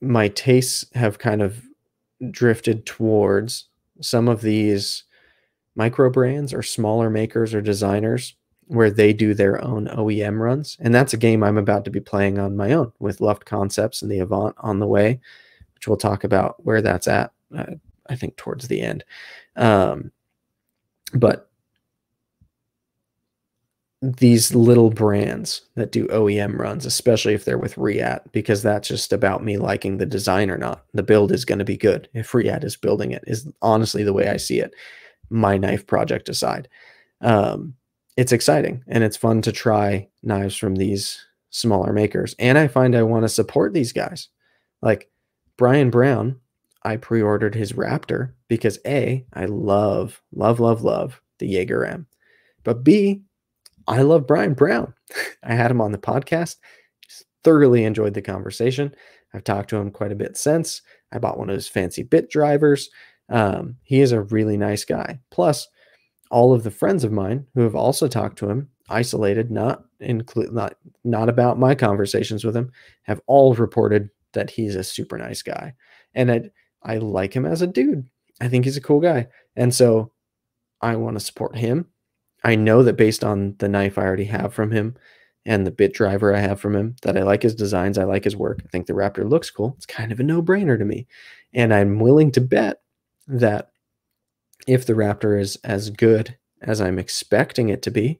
my tastes have kind of drifted towards some of these micro brands or smaller makers or designers where they do their own OEM runs. And that's a game I'm about to be playing on my own with Luft Concepts and the Avant on the way, which we'll talk about where that's at, I think towards the end. But these little brands that do OEM runs, especially if they're with Reat, because that's just about me liking the design or not. The build is going to be good if Reat is building it, is honestly the way I see it, my knife project aside. It's exciting and it's fun to try knives from these smaller makers. And I find I want to support these guys. Like Brian Brown, I pre-ordered his Raptor because A, I love, love, love, love the Jaeger M. But B, I love Brian Brown. I had him on the podcast. Just thoroughly enjoyed the conversation. I've talked to him quite a bit since. I bought one of his fancy bit drivers. He is a really nice guy. Plus, all of the friends of mine who have also talked to him, isolated, not about my conversations with him, have all reported that he's a super nice guy. And I like him as a dude. I think he's a cool guy. And so I want to support him. I know that based on the knife I already have from him and the bit driver I have from him, that I like his designs. I like his work. I think the Raptor looks cool. It's kind of a no-brainer to me. And I'm willing to bet that if the Raptor is as good as I'm expecting it to be,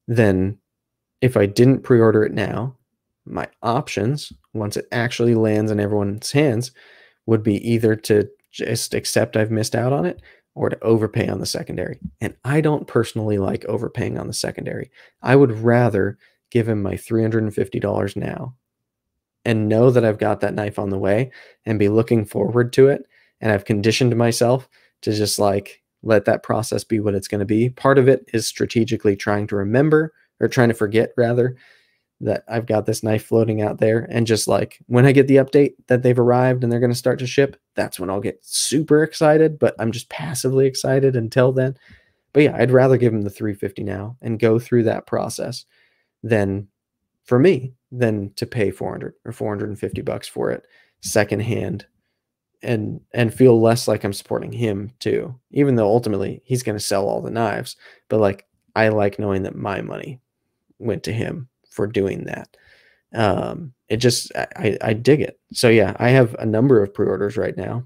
then if I didn't pre-order it now, my options, once it actually lands in everyone's hands, would be either to just accept I've missed out on it or to overpay on the secondary. And I don't personally like overpaying on the secondary. I would rather give him my $350 now and know that I've got that knife on the way and be looking forward to it. And I've conditioned myself to just like let that process be what it's going to be. Part of it is strategically trying to remember, or trying to forget rather, that I've got this knife floating out there. And just like when I get the update that they've arrived and they're going to start to ship, that's when I'll get super excited, but I'm just passively excited until then. But yeah, I'd rather give them the $350 now and go through that process than, for me, than to pay $400 or $450 for it secondhand and feel less like I'm supporting him too, even though ultimately he's going to sell all the knives. But like, I like knowing that my money went to him for doing that. It just, I dig it. So yeah, I have a number of pre-orders right now.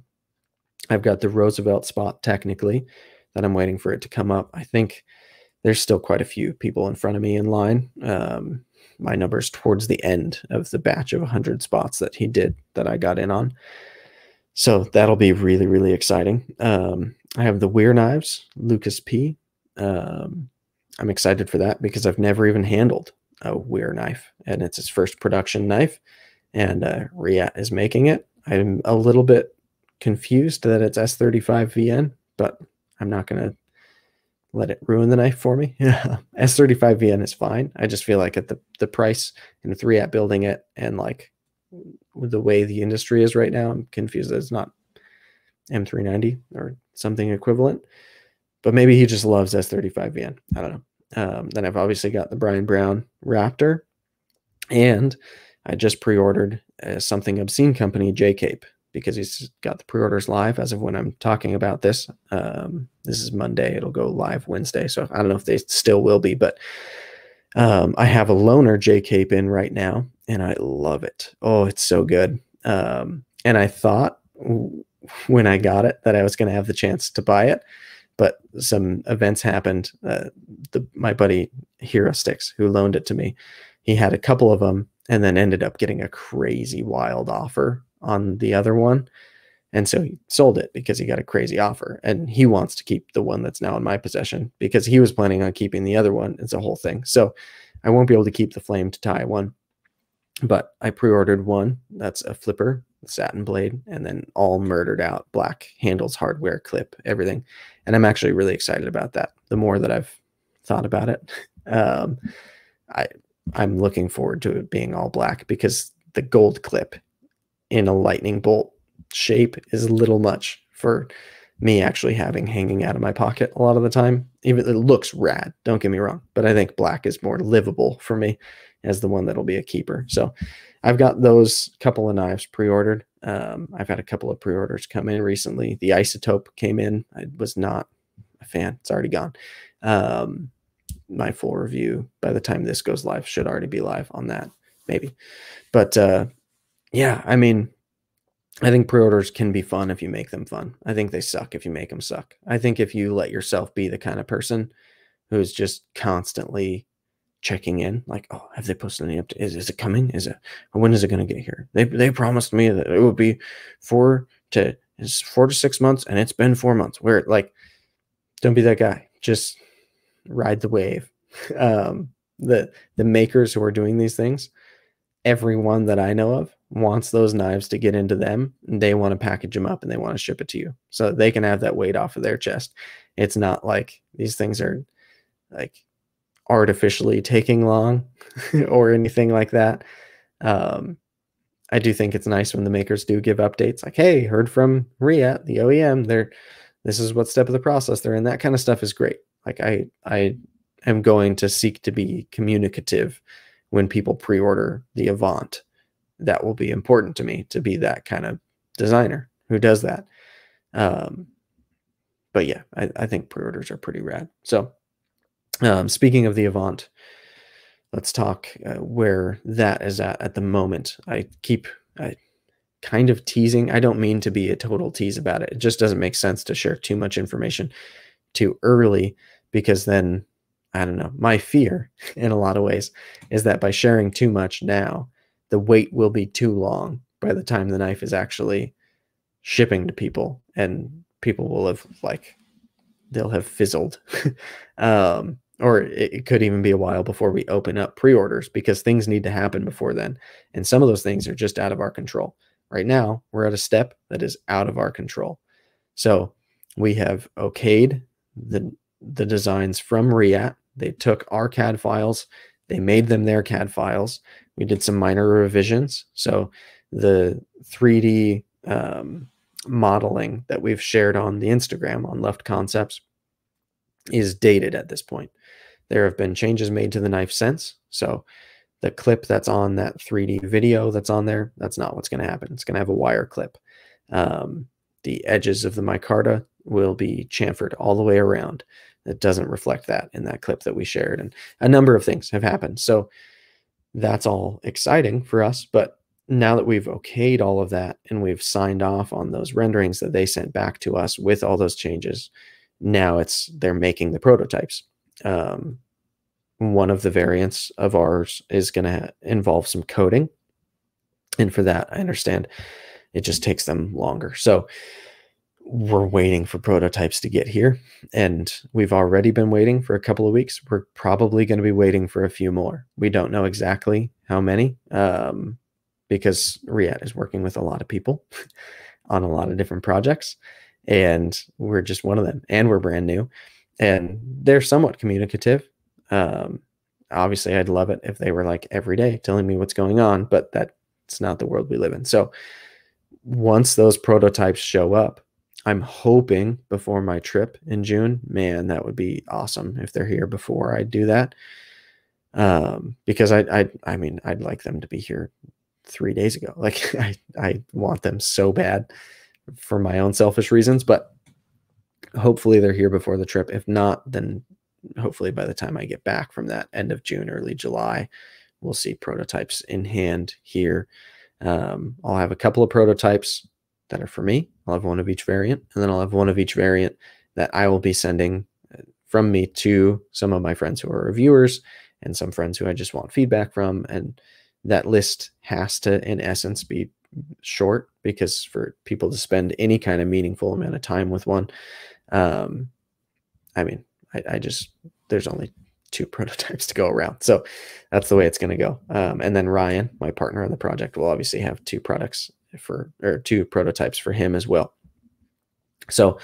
I've got the Roosevelt spot technically that I'm waiting for it to come up. I think there's still quite a few people in front of me in line. My number's towards the end of the batch of 100 spots that he did that I got in on. So that'll be really, really exciting. I have the Weir knives, Lucas P. I'm excited for that because I've never even handled a Weir knife, and it's his first production knife, and Reat is making it. I'm a little bit confused that it's S35 VN, but I'm not going to let it ruin the knife for me. S35 VN is fine. I just feel like at the price and with Reat building it and like with the way the industry is right now, I'm confused that it's not M390 or something equivalent. But maybe he just loves S35 VN. I don't know. Then I've obviously got the Brian Brown Raptor, and I just pre-ordered Something Obscene Company J-Cape because he's got the pre-orders live as of when I'm talking about this. This is Monday. It'll go live Wednesday. So I don't know if they still will be, but I have a loaner J-Cape in right now, and I love it. Oh, it's so good. And I thought when I got it that I was going to have the chance to buy it, but some events happened. My buddy Hero Sticks, who loaned it to me, he had a couple of them and then ended up getting a crazy wild offer on the other one. And so he sold it because he got a crazy offer, and he wants to keep the one that's now in my possession because he was planning on keeping the other one. It's a whole thing. So I won't be able to keep the flame to tie one, but I pre-ordered one. That's a flipper, satin blade, and then all murdered out black handles, hardware, clip, everything. And I'm actually really excited about that. The more that I've thought about it, I'm looking forward to it being all black because the gold clip in a lightning bolt shape is a little much for me actually having hanging out of my pocket a lot of the time. Even it looks rad, don't get me wrong, but I think black is more livable for me as the one that'll be a keeper. So I've got those couple of knives pre-ordered. I've had a couple of pre-orders come in recently. The Isotope came in. I was not a fan. It's already gone. My full review by the time this goes live should already be live on that, maybe. But yeah, I mean, I think pre-orders can be fun if you make them fun. I think they suck if you make them suck. I think if you let yourself be the kind of person who's just constantly checking in, like, oh, have they posted any update? Is it coming? Is it, when is it going to get here? They promised me that it would be 4 to 6 months, and it's been 4 months. Where, like, don't be that guy. Just ride the wave. The makers who are doing these things, everyone that I know of wants those knives to get into them, and they want to package them up and they want to ship it to you so they can have that weight off of their chest. It's not like these things are like artificially taking long or anything like that. I do think it's nice when the makers do give updates, like, hey, heard from Riat, the OEM, this is what step of the process they're in. That kind of stuff is great. Like, I am going to seek to be communicative when people pre-order the Avant. That will be important to me, to be that kind of designer who does that. But yeah, I think pre-orders are pretty rad. So speaking of the Avant, let's talk where that is at the moment. I keep kind of teasing. I don't mean to be a total tease about it. It just doesn't make sense to share too much information too early, because then, I don't know, my fear in a lot of ways is that by sharing too much now, the wait will be too long by the time the knife is actually shipping to people, and people will have, like, they'll have fizzled. Or it could even be a while before we open up pre-orders, because things need to happen before then. And some of those things are just out of our control. Right now, we're at a step that is out of our control. So we have okayed the designs from Riat. They took our CAD files, they made them their CAD files. We did some minor revisions. So the 3D modeling that we've shared on the Instagram on Left Concepts is dated at this point. There have been changes made to the knife since. So the clip that's on that 3D video that's on there, that's not what's going to happen. It's going to have a wire clip. The edges of the micarta will be chamfered all the way around. It doesn't reflect that in that clip that we shared. And a number of things have happened. So that's all exciting for us. But now that we've okayed all of that and we've signed off on those renderings that they sent back to us with all those changes, now they're making the prototypes. One of the variants of ours is going to involve some coding. And for that, I understand it just takes them longer. So we're waiting for prototypes to get here, and we've already been waiting for a couple of weeks. We're probably going to be waiting for a few more. We don't know exactly how many, because Riat is working with a lot of people on a lot of different projects, and we're just one of them, and we're brand new, and they're somewhat communicative. Obviously, I'd love it if they were like every day telling me what's going on, but that's not the world we live in. So once those prototypes show up, I'm hoping before my trip in June. Man, that would be awesome if they're here before I do that. Because I mean, I'd like them to be here 3 days ago. Like, I want them so bad for my own selfish reasons, but hopefully they're here before the trip. If not, then hopefully by the time I get back from that end of June, early July, we'll see prototypes in hand here. I'll have a couple of prototypes that are for me. I'll have one of each variant, and then I'll have one of each variant that I will be sending from me to some of my friends who are reviewers and some friends who I just want feedback from. And that list has to, in essence, be short, because for people to spend any kind of meaningful amount of time with one, I mean, I just, there's only 2 prototypes to go around. So that's the way it's going to go. And then Ryan, my partner on the project, will obviously have 2 prototypes for him as well. So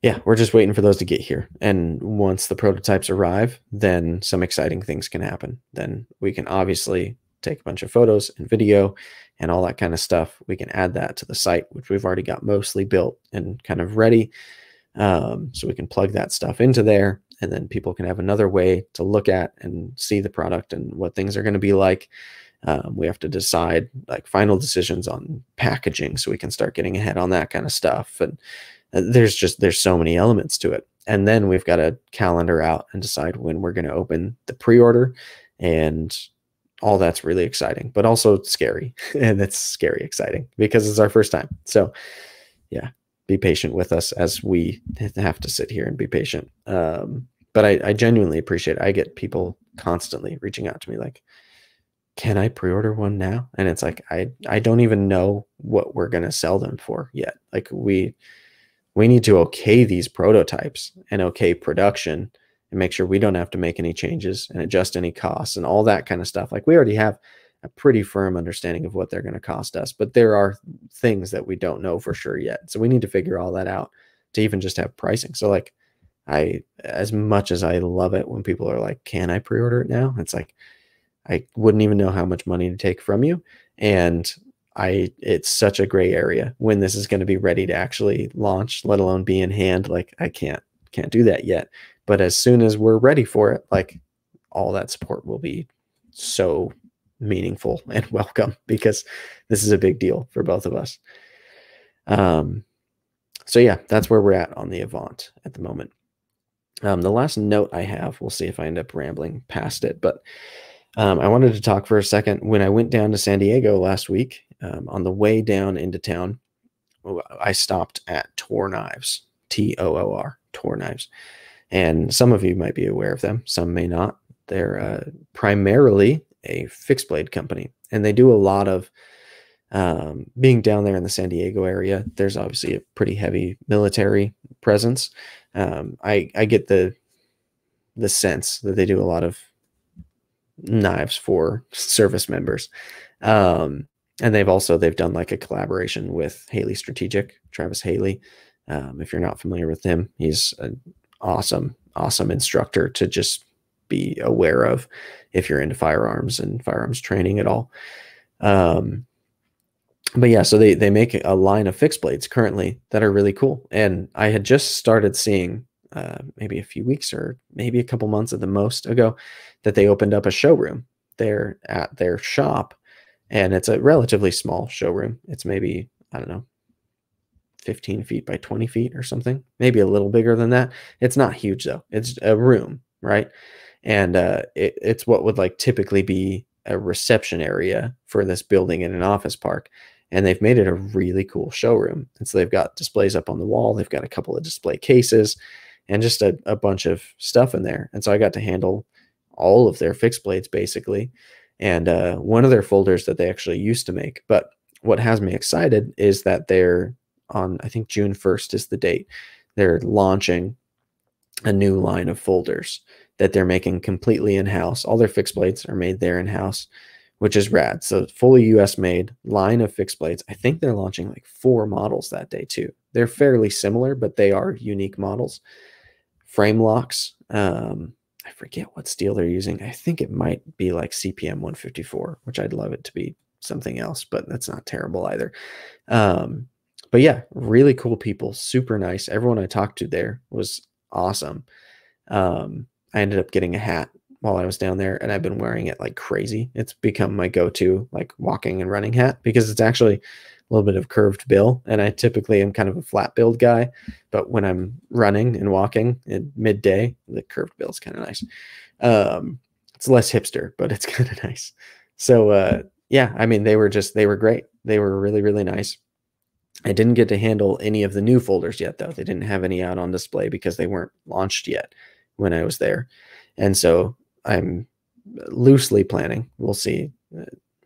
yeah, we're just waiting for those to get here. And once the prototypes arrive, then some exciting things can happen. Then we can obviously take a bunch of photos and video and all that kind of stuff. We can add that to the site, which we've already got mostly built and kind of ready. So we can plug that stuff into there, and then people can have another way to look at and see the product and what things are going to be like. We have to decide, like, final decisions on packaging, so we can start getting ahead on that kind of stuff. And there's so many elements to it. And then we've got to calendar out and decide when we're going to open the pre-order, and all that's really exciting, but also scary. And it's scary exciting because it's our first time. So yeah, be patient with us as we have to sit here and be patient. But I genuinely appreciate it. I get people constantly reaching out to me like, can I pre-order one now? And it's like, I don't even know what we're going to sell them for yet. Like we need to okay these prototypes and okay production and make sure we don't have to make any changes and adjust any costs and all that kind of stuff. Like we already have a pretty firm understanding of what they're going to cost us, but there are things that we don't know for sure yet. So we need to figure all that out to even just have pricing. So like as much as I love it when people are like, can I pre-order it now? It's like, I wouldn't even know how much money to take from you. And it's such a gray area when this is going to be ready to actually launch, let alone be in hand. Like I can't do that yet. But as soon as we're ready for it, like all that support will be so meaningful and welcome, because this is a big deal for both of us. So yeah, that's where we're at on the Avant at the moment. The last note I have, we'll see if I end up rambling past it, but I wanted to talk for a second. When I went down to San Diego last week, on the way down into town, I stopped at Toor Knives, Toor, Toor Knives. And some of you might be aware of them, some may not. They're primarily a fixed blade company, and they do a lot of being down there in the San Diego area. There's obviously a pretty heavy military presence. I get the sense that they do a lot of knives for service members. And they've done like a collaboration with Haley Strategic, Travis Haley. If you're not familiar with him, he's an awesome instructor to just be aware of if you're into firearms and firearms training at all. But yeah, so they make a line of fixed blades currently that are really cool. And I had just started seeing maybe a few weeks or maybe a couple months at the most ago that they opened up a showroom there at their shop. And it's a relatively small showroom. It's maybe, I don't know, 15 feet by 20 feet or something, maybe a little bigger than that. It's not huge though. It's a room, right? And it's what would like typically be a reception area for this building in an office park. And they've made it a really cool showroom. And so they've got displays up on the wall. They've got a couple of display cases and just a bunch of stuff in there. And so I got to handle all of their fixed blades basically. And one of their folders that they actually used to make. But what has me excited is that they're on, I think June 1st is the date. They're launching a new line of folders that they're making completely in-house. All their fixed blades are made there in-house, which is rad. So fully US made line of fixed blades. I think they're launching like 4 models that day too. They're fairly similar, but they are unique models. Frame locks. I forget what steel they're using. I think it might be like CPM 154, which I'd love it to be something else, but that's not terrible either. But yeah, really cool people, super nice. Everyone I talked to there was awesome. I ended up getting a hat while I was down there, and I've been wearing it like crazy. It's become my go-to like walking and running hat because it's actually a little bit of curved bill, and I typically am kind of a flat build guy, but when I'm running and walking at midday, the curved bill is kind of nice. It's less hipster, but it's kind of nice. So yeah, I mean, they were great. They were really, really nice. I didn't get to handle any of the new folders yet, though. They didn't have any out on display because they weren't launched yet when I was there. And so I'm loosely planning. We'll see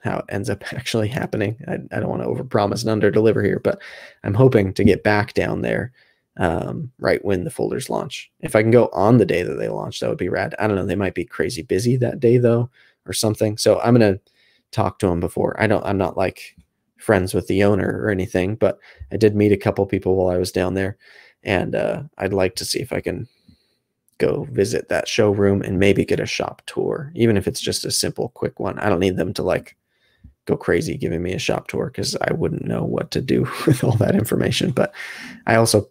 how it ends up actually happening. I don't want to overpromise and underdeliver here, but I'm hoping to get back down there right when the folders launch. If I can go on the day that they launch, that would be rad. I don't know. They might be crazy busy that day, though, or something. So I'm going to talk to them before. I'm not like friends with the owner or anything, but I did meet a couple people while I was down there, and I'd like to see if I can go visit that showroom and maybe get a shop tour, even if it's just a simple, quick one. I don't need them to like go crazy giving me a shop tour because I wouldn't know what to do with all that information. But I also,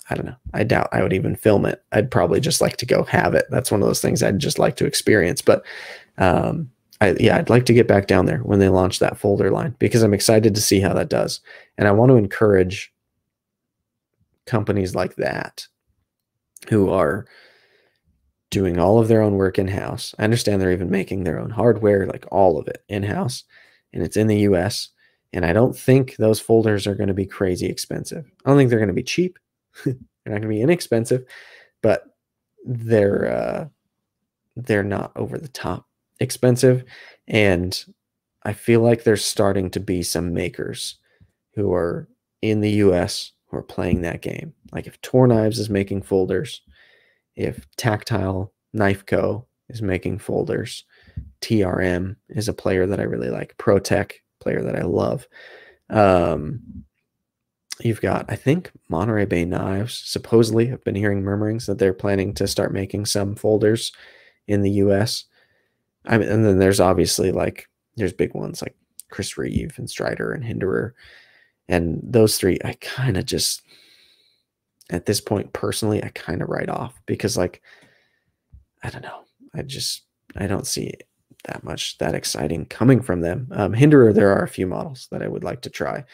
I don't know, I doubt I would even film it. I'd probably just like to go have it. That's one of those things I'd just like to experience. But I'd like to get back down there when they launch that folder line because I'm excited to see how that does. And I want to encourage companies like that who are doing all of their own work in-house. I understand they're even making their own hardware, like all of it in-house, and it's in the US. And I don't think those folders are going to be crazy expensive. I don't think they're going to be cheap. They're not going to be inexpensive, but they're they're not over the top expensive. And I feel like there's starting to be some makers who are in the US who are playing that game. Like if Tor Knives is making folders, if Tactile Knife Co. is making folders, TRM is a player that I really like, ProTech, player that I love. You've got, I think, Monterey Bay Knives. Supposedly, I've been hearing murmurings that they're planning to start making some folders in the US. I mean, and then there's obviously like, there's big ones like Chris Reeve and Strider and Hinderer. And those three, I kind of just, at this point, personally, I kind of write off because, like, I don't know. I don't see that exciting coming from them. Hinderer, there are a few models that I would like to try.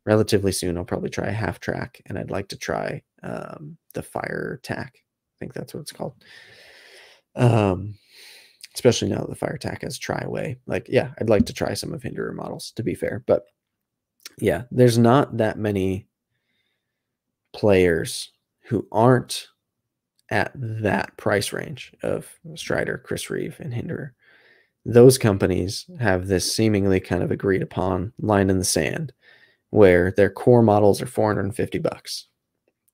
Relatively soon, I'll probably try a half track, and I'd like to try the Fire Tack. I think that's what it's called. Especially now that the Fire Tack has tri-way. Like, yeah, I'd like to try some of Hinderer models, to be fair. But yeah, there's not that many players who aren't at that price range of Strider, Chris Reeve, and Hinderer. Those companies have this seemingly kind of agreed upon line in the sand where their core models are $450.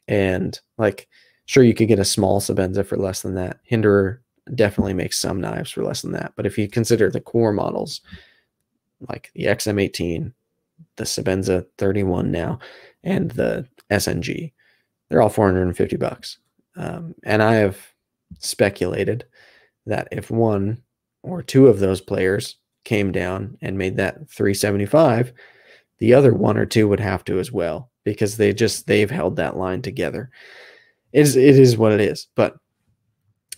And like, sure, you could get a small Sabenza for less than that. Hinderer definitely makes some knives for less than that. But if you consider the core models, like the XM18, the Sabenza 31 now, and the SNG, they're all $450. And I have speculated that if one or two of those players came down and made that 375, the other one or two would have to as well, because they've held that line together. It is what it is. But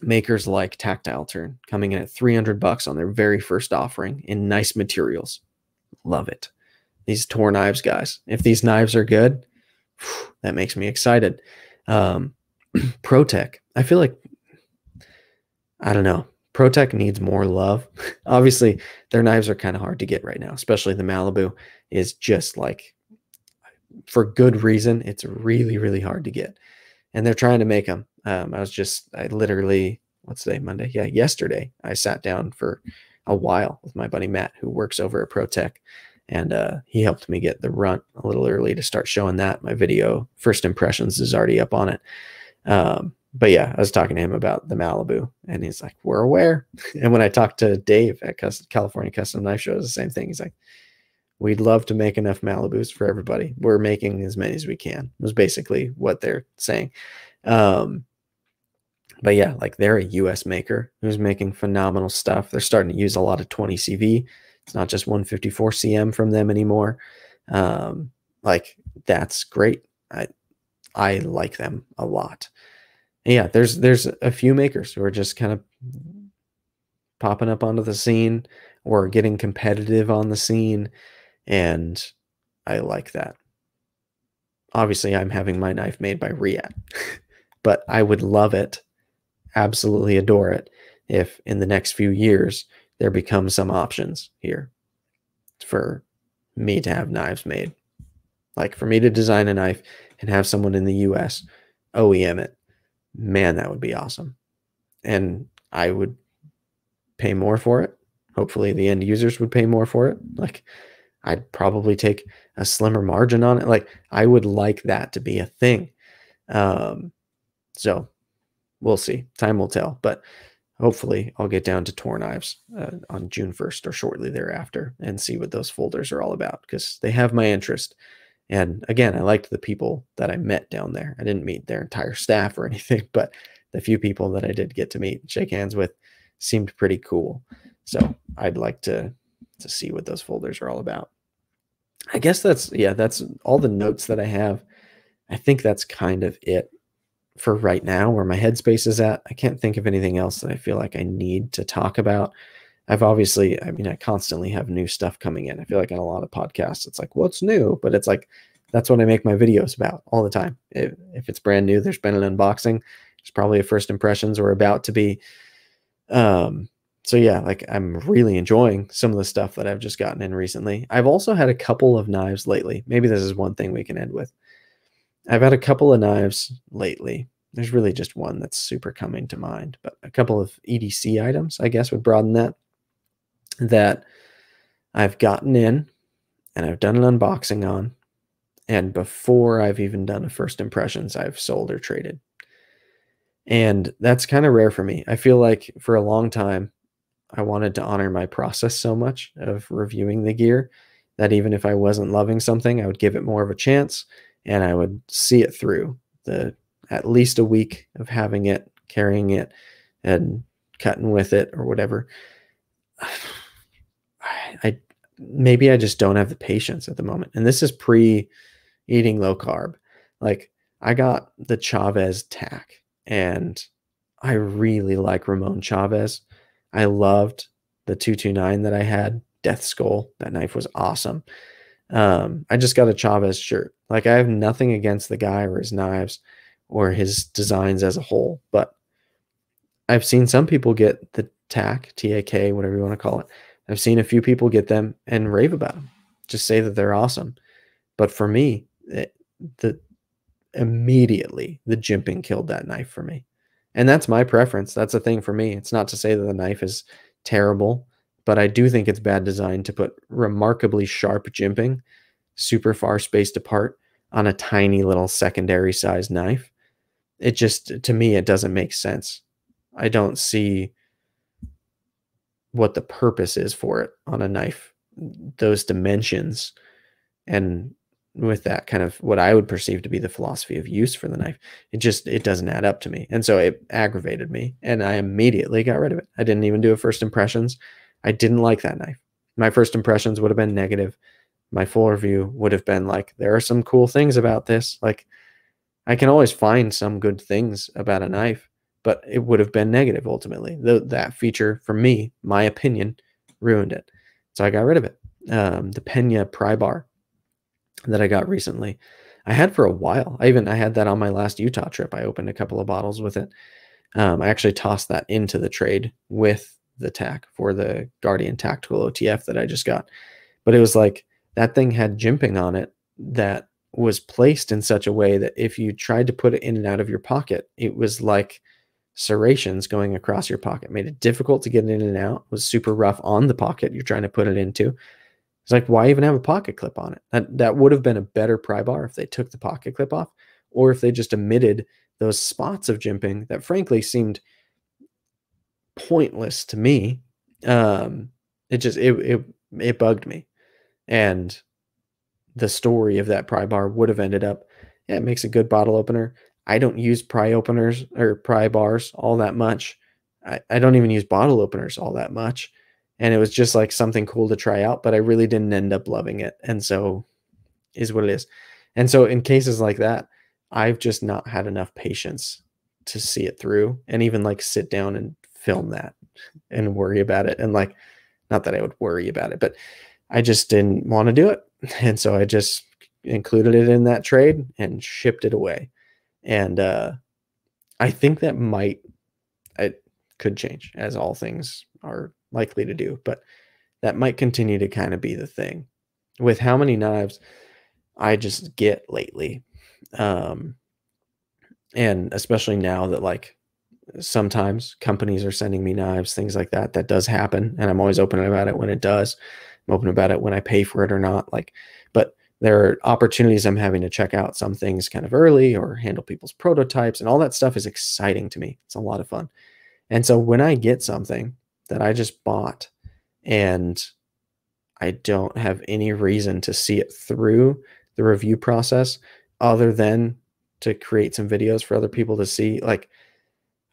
makers like Tactile Turn coming in at $300 on their very first offering in nice materials. Love it. These Tor Knives guys, if these knives are good, that makes me excited. ProTech, I feel like, I don't know, ProTech needs more love. Obviously, their knives are kind of hard to get right now, especially the Malibu is just like, for good reason, it's really, really hard to get. And they're trying to make them. I literally, what's today, Monday? Yeah, yesterday, I sat down for a while with my buddy Matt, who works over at ProTech. And he helped me get the runt a little early to start showing that. My video, First Impressions, is already up on it. But yeah, I was talking to him about the Malibu, and he's like, we're aware. And when I talked to Dave at California Custom Knife Show, it was the same thing. He's like, we'd love to make enough Malibus for everybody. We're making as many as we can, was basically what they're saying. But yeah, like they're a US maker who's making phenomenal stuff. They're starting to use a lot of 20 CV. It's not just 154 CM from them anymore. Like that's great. I like them a lot. And yeah, there's a few makers who are just kind of popping up onto the scene or getting competitive on the scene, and I like that. Obviously, I'm having my knife made by Riyadh, but I would love it, absolutely adore it, if in the next few years there become some options here for me to have knives made. Like for me to design a knife and have someone in the US OEM it. Man, that would be awesome. And I would pay more for it. Hopefully the end users would pay more for it. Like I'd probably take a slimmer margin on it. Like I would like that to be a thing. So we'll see. Time will tell. But hopefully I'll get down to Tor Knives on June 1st or shortly thereafter and see what those folders are all about, because they have my interest. And again, I liked the people that I met down there. I didn't meet their entire staff or anything, but the few people that I did get to meet and shake hands with seemed pretty cool. So I'd like to see what those folders are all about. I guess that's all the notes that I have. I think that's kind of it for right now, where my headspace is at. I can't think of anything else that I feel like I need to talk about. I constantly have new stuff coming in. I feel like on a lot of podcasts, it's like, what's new? But it's like, that's what I make my videos about all the time. If it's brand new, there's been an unboxing. There's probably a first impressions or about to be. So yeah, like I'm really enjoying some of the stuff that I've just gotten in recently. I've also had a couple of knives lately. Maybe this is one thing we can end with. I've had a couple of knives lately there's really just one that's super coming to mind, but a couple of EDC items, I guess, would broaden that I've gotten in and I've done an unboxing on, and before I've even done a first impressions, I've sold or traded. And that's kind of rare for me. I feel like for a long time, I wanted to honor my process so much of reviewing the gear that even if I wasn't loving something, I would give it more of a chance and I would see it through the at least a week of having it, carrying it, and cutting with it or whatever. I maybe I just don't have the patience at the moment. And this is pre eating low carb. Like I got the Chavez tack and I really like Ramon Chavez. I loved the 229 that I had, Death Skull. That knife was awesome. I just got a Chavez shirt. Like I have nothing against the guy or his knives or his designs as a whole, but I've seen some people get the tack, TAK, whatever you want to call it. I've seen a few people get them and rave about them, just say that they're awesome. But for me, immediately the jimping killed that knife for me. And that's my preference. That's a thing for me. It's not to say that the knife is terrible, but I do think it's bad design to put remarkably sharp jimping super far spaced apart on a tiny little secondary size knife. It just, to me, it doesn't make sense. I don't see what the purpose is for it on a knife, those dimensions, and with that kind of what I would perceive to be the philosophy of use for the knife, it doesn't add up to me. And so it aggravated me and I immediately got rid of it. I didn't even do a first impressions. I didn't like that knife. My first impressions would have been negative. My full review would have been like, there are some cool things about this. Like I can always find some good things about a knife, but it would have been negative ultimately. That feature, for me, my opinion, ruined it. So I got rid of it. The Pena pry bar that I got recently, I had for a while. I had that on my last Utah trip. I opened a couple of bottles with it. I actually tossed that into the trade with the tack for the Guardian Tactical OTF that I just got. But it was like that thing had jimping on it that was placed in such a way that if you tried to put it in and out of your pocket, it was like serrations going across your pocket. Made it difficult to get in and out. It was super rough on the pocket you're trying to put it into. It's like, why even have a pocket clip on it? That would have been a better pry bar if they took the pocket clip off, or if they just omitted those spots of jimping that frankly seemed pointless to me. It bugged me. And the story of that pry bar would have ended up, yeah, it makes a good bottle opener. I don't use pry openers or pry bars all that much. I don't even use bottle openers all that much. And it was just like something cool to try out, but I really didn't end up loving it. And so is what it is. And so in cases like that, I've just not had enough patience to see it through and even like sit down and film that and worry about it. And like, not that I would worry about it, but I just didn't want to do it. And so I just included it in that trade and shipped it away. And I think that it could change, as all things are likely to do, but that might continue to kind of be the thing with how many knives I just get lately. And especially now that like sometimes companies are sending me knives, things like that, that does happen. And I'm always open about it when it does. I'm open about it when I pay for it or not. Like, but there are opportunities I'm having to check out some things kind of early or handle people's prototypes, and all that stuff is exciting to me. It's a lot of fun. And so when I get something that I just bought and I don't have any reason to see it through the review process other than to create some videos for other people to see, like,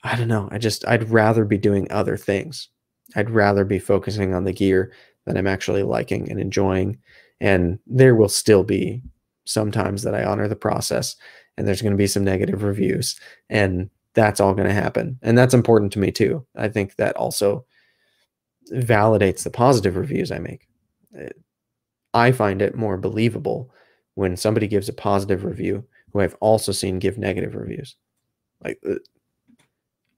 I don't know. I'd rather be doing other things. I'd rather be focusing on the gear that I'm actually liking and enjoying. And there will still be sometimes that I honor the process, and there's going to be some negative reviews, and that's all going to happen. And that's important to me too. I think that also validates the positive reviews I make. I find it more believable when somebody gives a positive review who I've also seen give negative reviews. Like,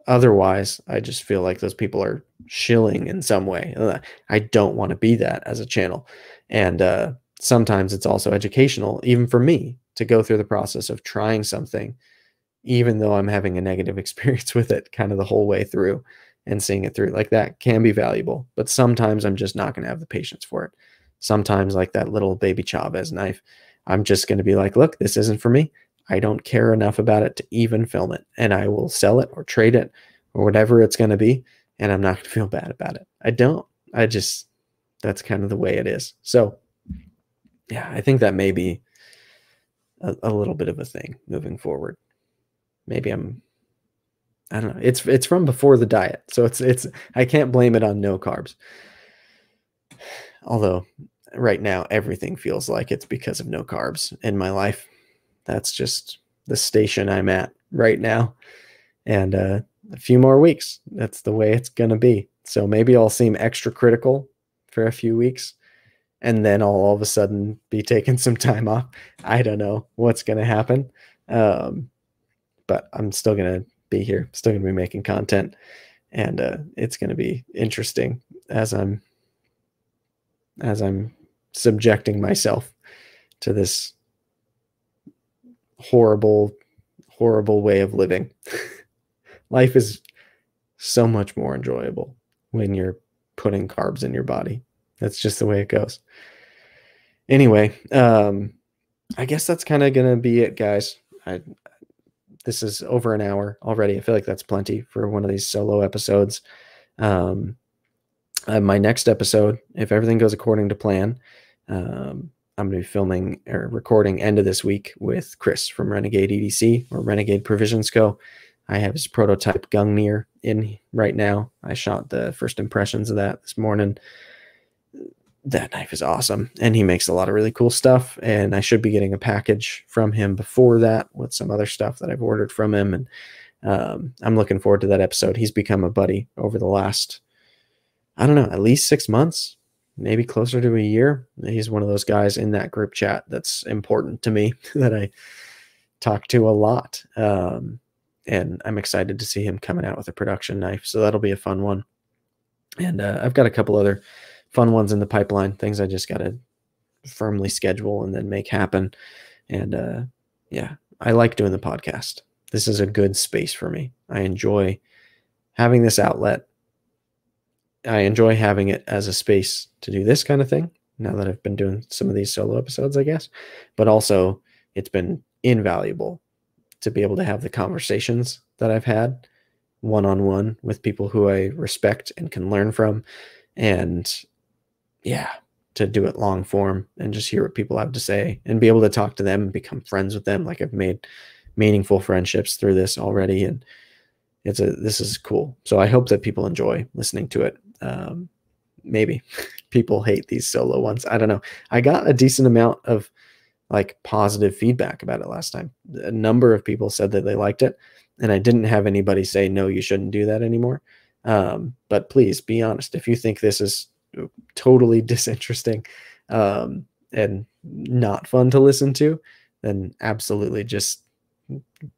otherwise, I just feel like those people are shilling in some way. I don't want to be that as a channel. And sometimes it's also educational, even for me, to go through the process of trying something even though I'm having a negative experience with it kind of the whole way through and seeing it through. Like that can be valuable, but sometimes I'm just not going to have the patience for it. Sometimes, like that little baby Chavez knife, I'm just going to be like, look, this isn't for me. I don't care enough about it to even film it, and I will sell it or trade it or whatever it's going to be, and I'm not going to feel bad about it. I don't. I just, that's kind of the way it is. So, yeah, I think that may be a little bit of a thing moving forward. Maybe I don't know. It's from before the diet, so it's I can't blame it on no carbs. Although right now everything feels like it's because of no carbs in my life. That's just the station I'm at right now. And a few more weeks, that's the way it's going to be. So maybe I'll seem extra critical for a few weeks, and then I'll all of a sudden be taking some time off. I don't know what's going to happen. But I'm still going to be here, still going to be making content. And it's going to be interesting as I'm subjecting myself to this horrible, horrible way of living. Life is so much more enjoyable when you're putting carbs in your body. That's just the way it goes. Anyway, I guess that's kind of going to be it, guys. This is over an hour already. I feel like that's plenty for one of these solo episodes. My next episode, if everything goes according to plan, I'm going to be filming or recording end of this week with Chris from Renegade EDC or Renegade Provisions Co. I have his prototype Gungnir in right now. I shot the first impressions of that this morning. That knife is awesome, and he makes a lot of really cool stuff, and I should be getting a package from him before that with some other stuff that I've ordered from him, and I'm looking forward to that episode. He's become a buddy over the last, I don't know, at least 6 months, maybe closer to a year. He's one of those guys in that group chat that's important to me that I talk to a lot, and I'm excited to see him coming out with a production knife, so that'll be a fun one. And I've got a couple other fun ones in the pipeline, things I just got to firmly schedule and then make happen. And yeah, I like doing the podcast. This is a good space for me. I enjoy having this outlet. I enjoy having it as a space to do this kind of thing now that I've been doing some of these solo episodes, I guess. But also, it's been invaluable to be able to have the conversations that I've had one-on-one with people who I respect and can learn from. And yeah, to do it long form and just hear what people have to say and be able to talk to them and become friends with them. Like I've made meaningful friendships through this already, and this is cool. So I hope that people enjoy listening to it. Maybe people hate these solo ones. I don't know. I got a decent amount of like positive feedback about it last time. A number of people said that they liked it, and I didn't have anybody say, no, you shouldn't do that anymore. But please be honest. If you think this is totally disinteresting and not fun to listen to, then absolutely just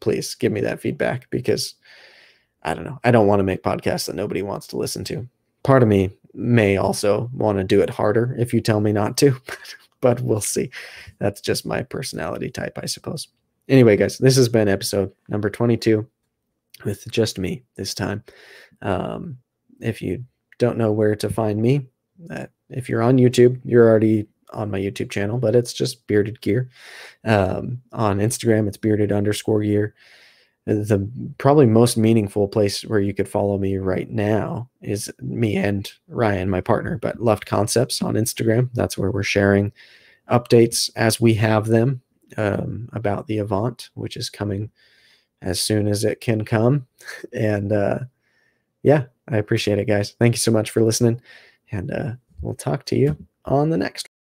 please give me that feedback, because I don't know. I don't want to make podcasts that nobody wants to listen to. Part of me may also want to do it harder if you tell me not to, but we'll see. That's just my personality type, I suppose. Anyway, guys, this has been episode number 22 with just me this time. If you don't know where to find me, if you're on YouTube, you're already on my YouTube channel, but it's just Bearded Gear. On Instagram, it's bearded_gear. The probably most meaningful place where you could follow me right now is me and Ryan, my partner, but Loved Concepts on Instagram. That's where we're sharing updates as we have them about the Avant, which is coming as soon as it can come. And yeah, I appreciate it, guys. Thank you so much for listening, and we'll talk to you on the next one.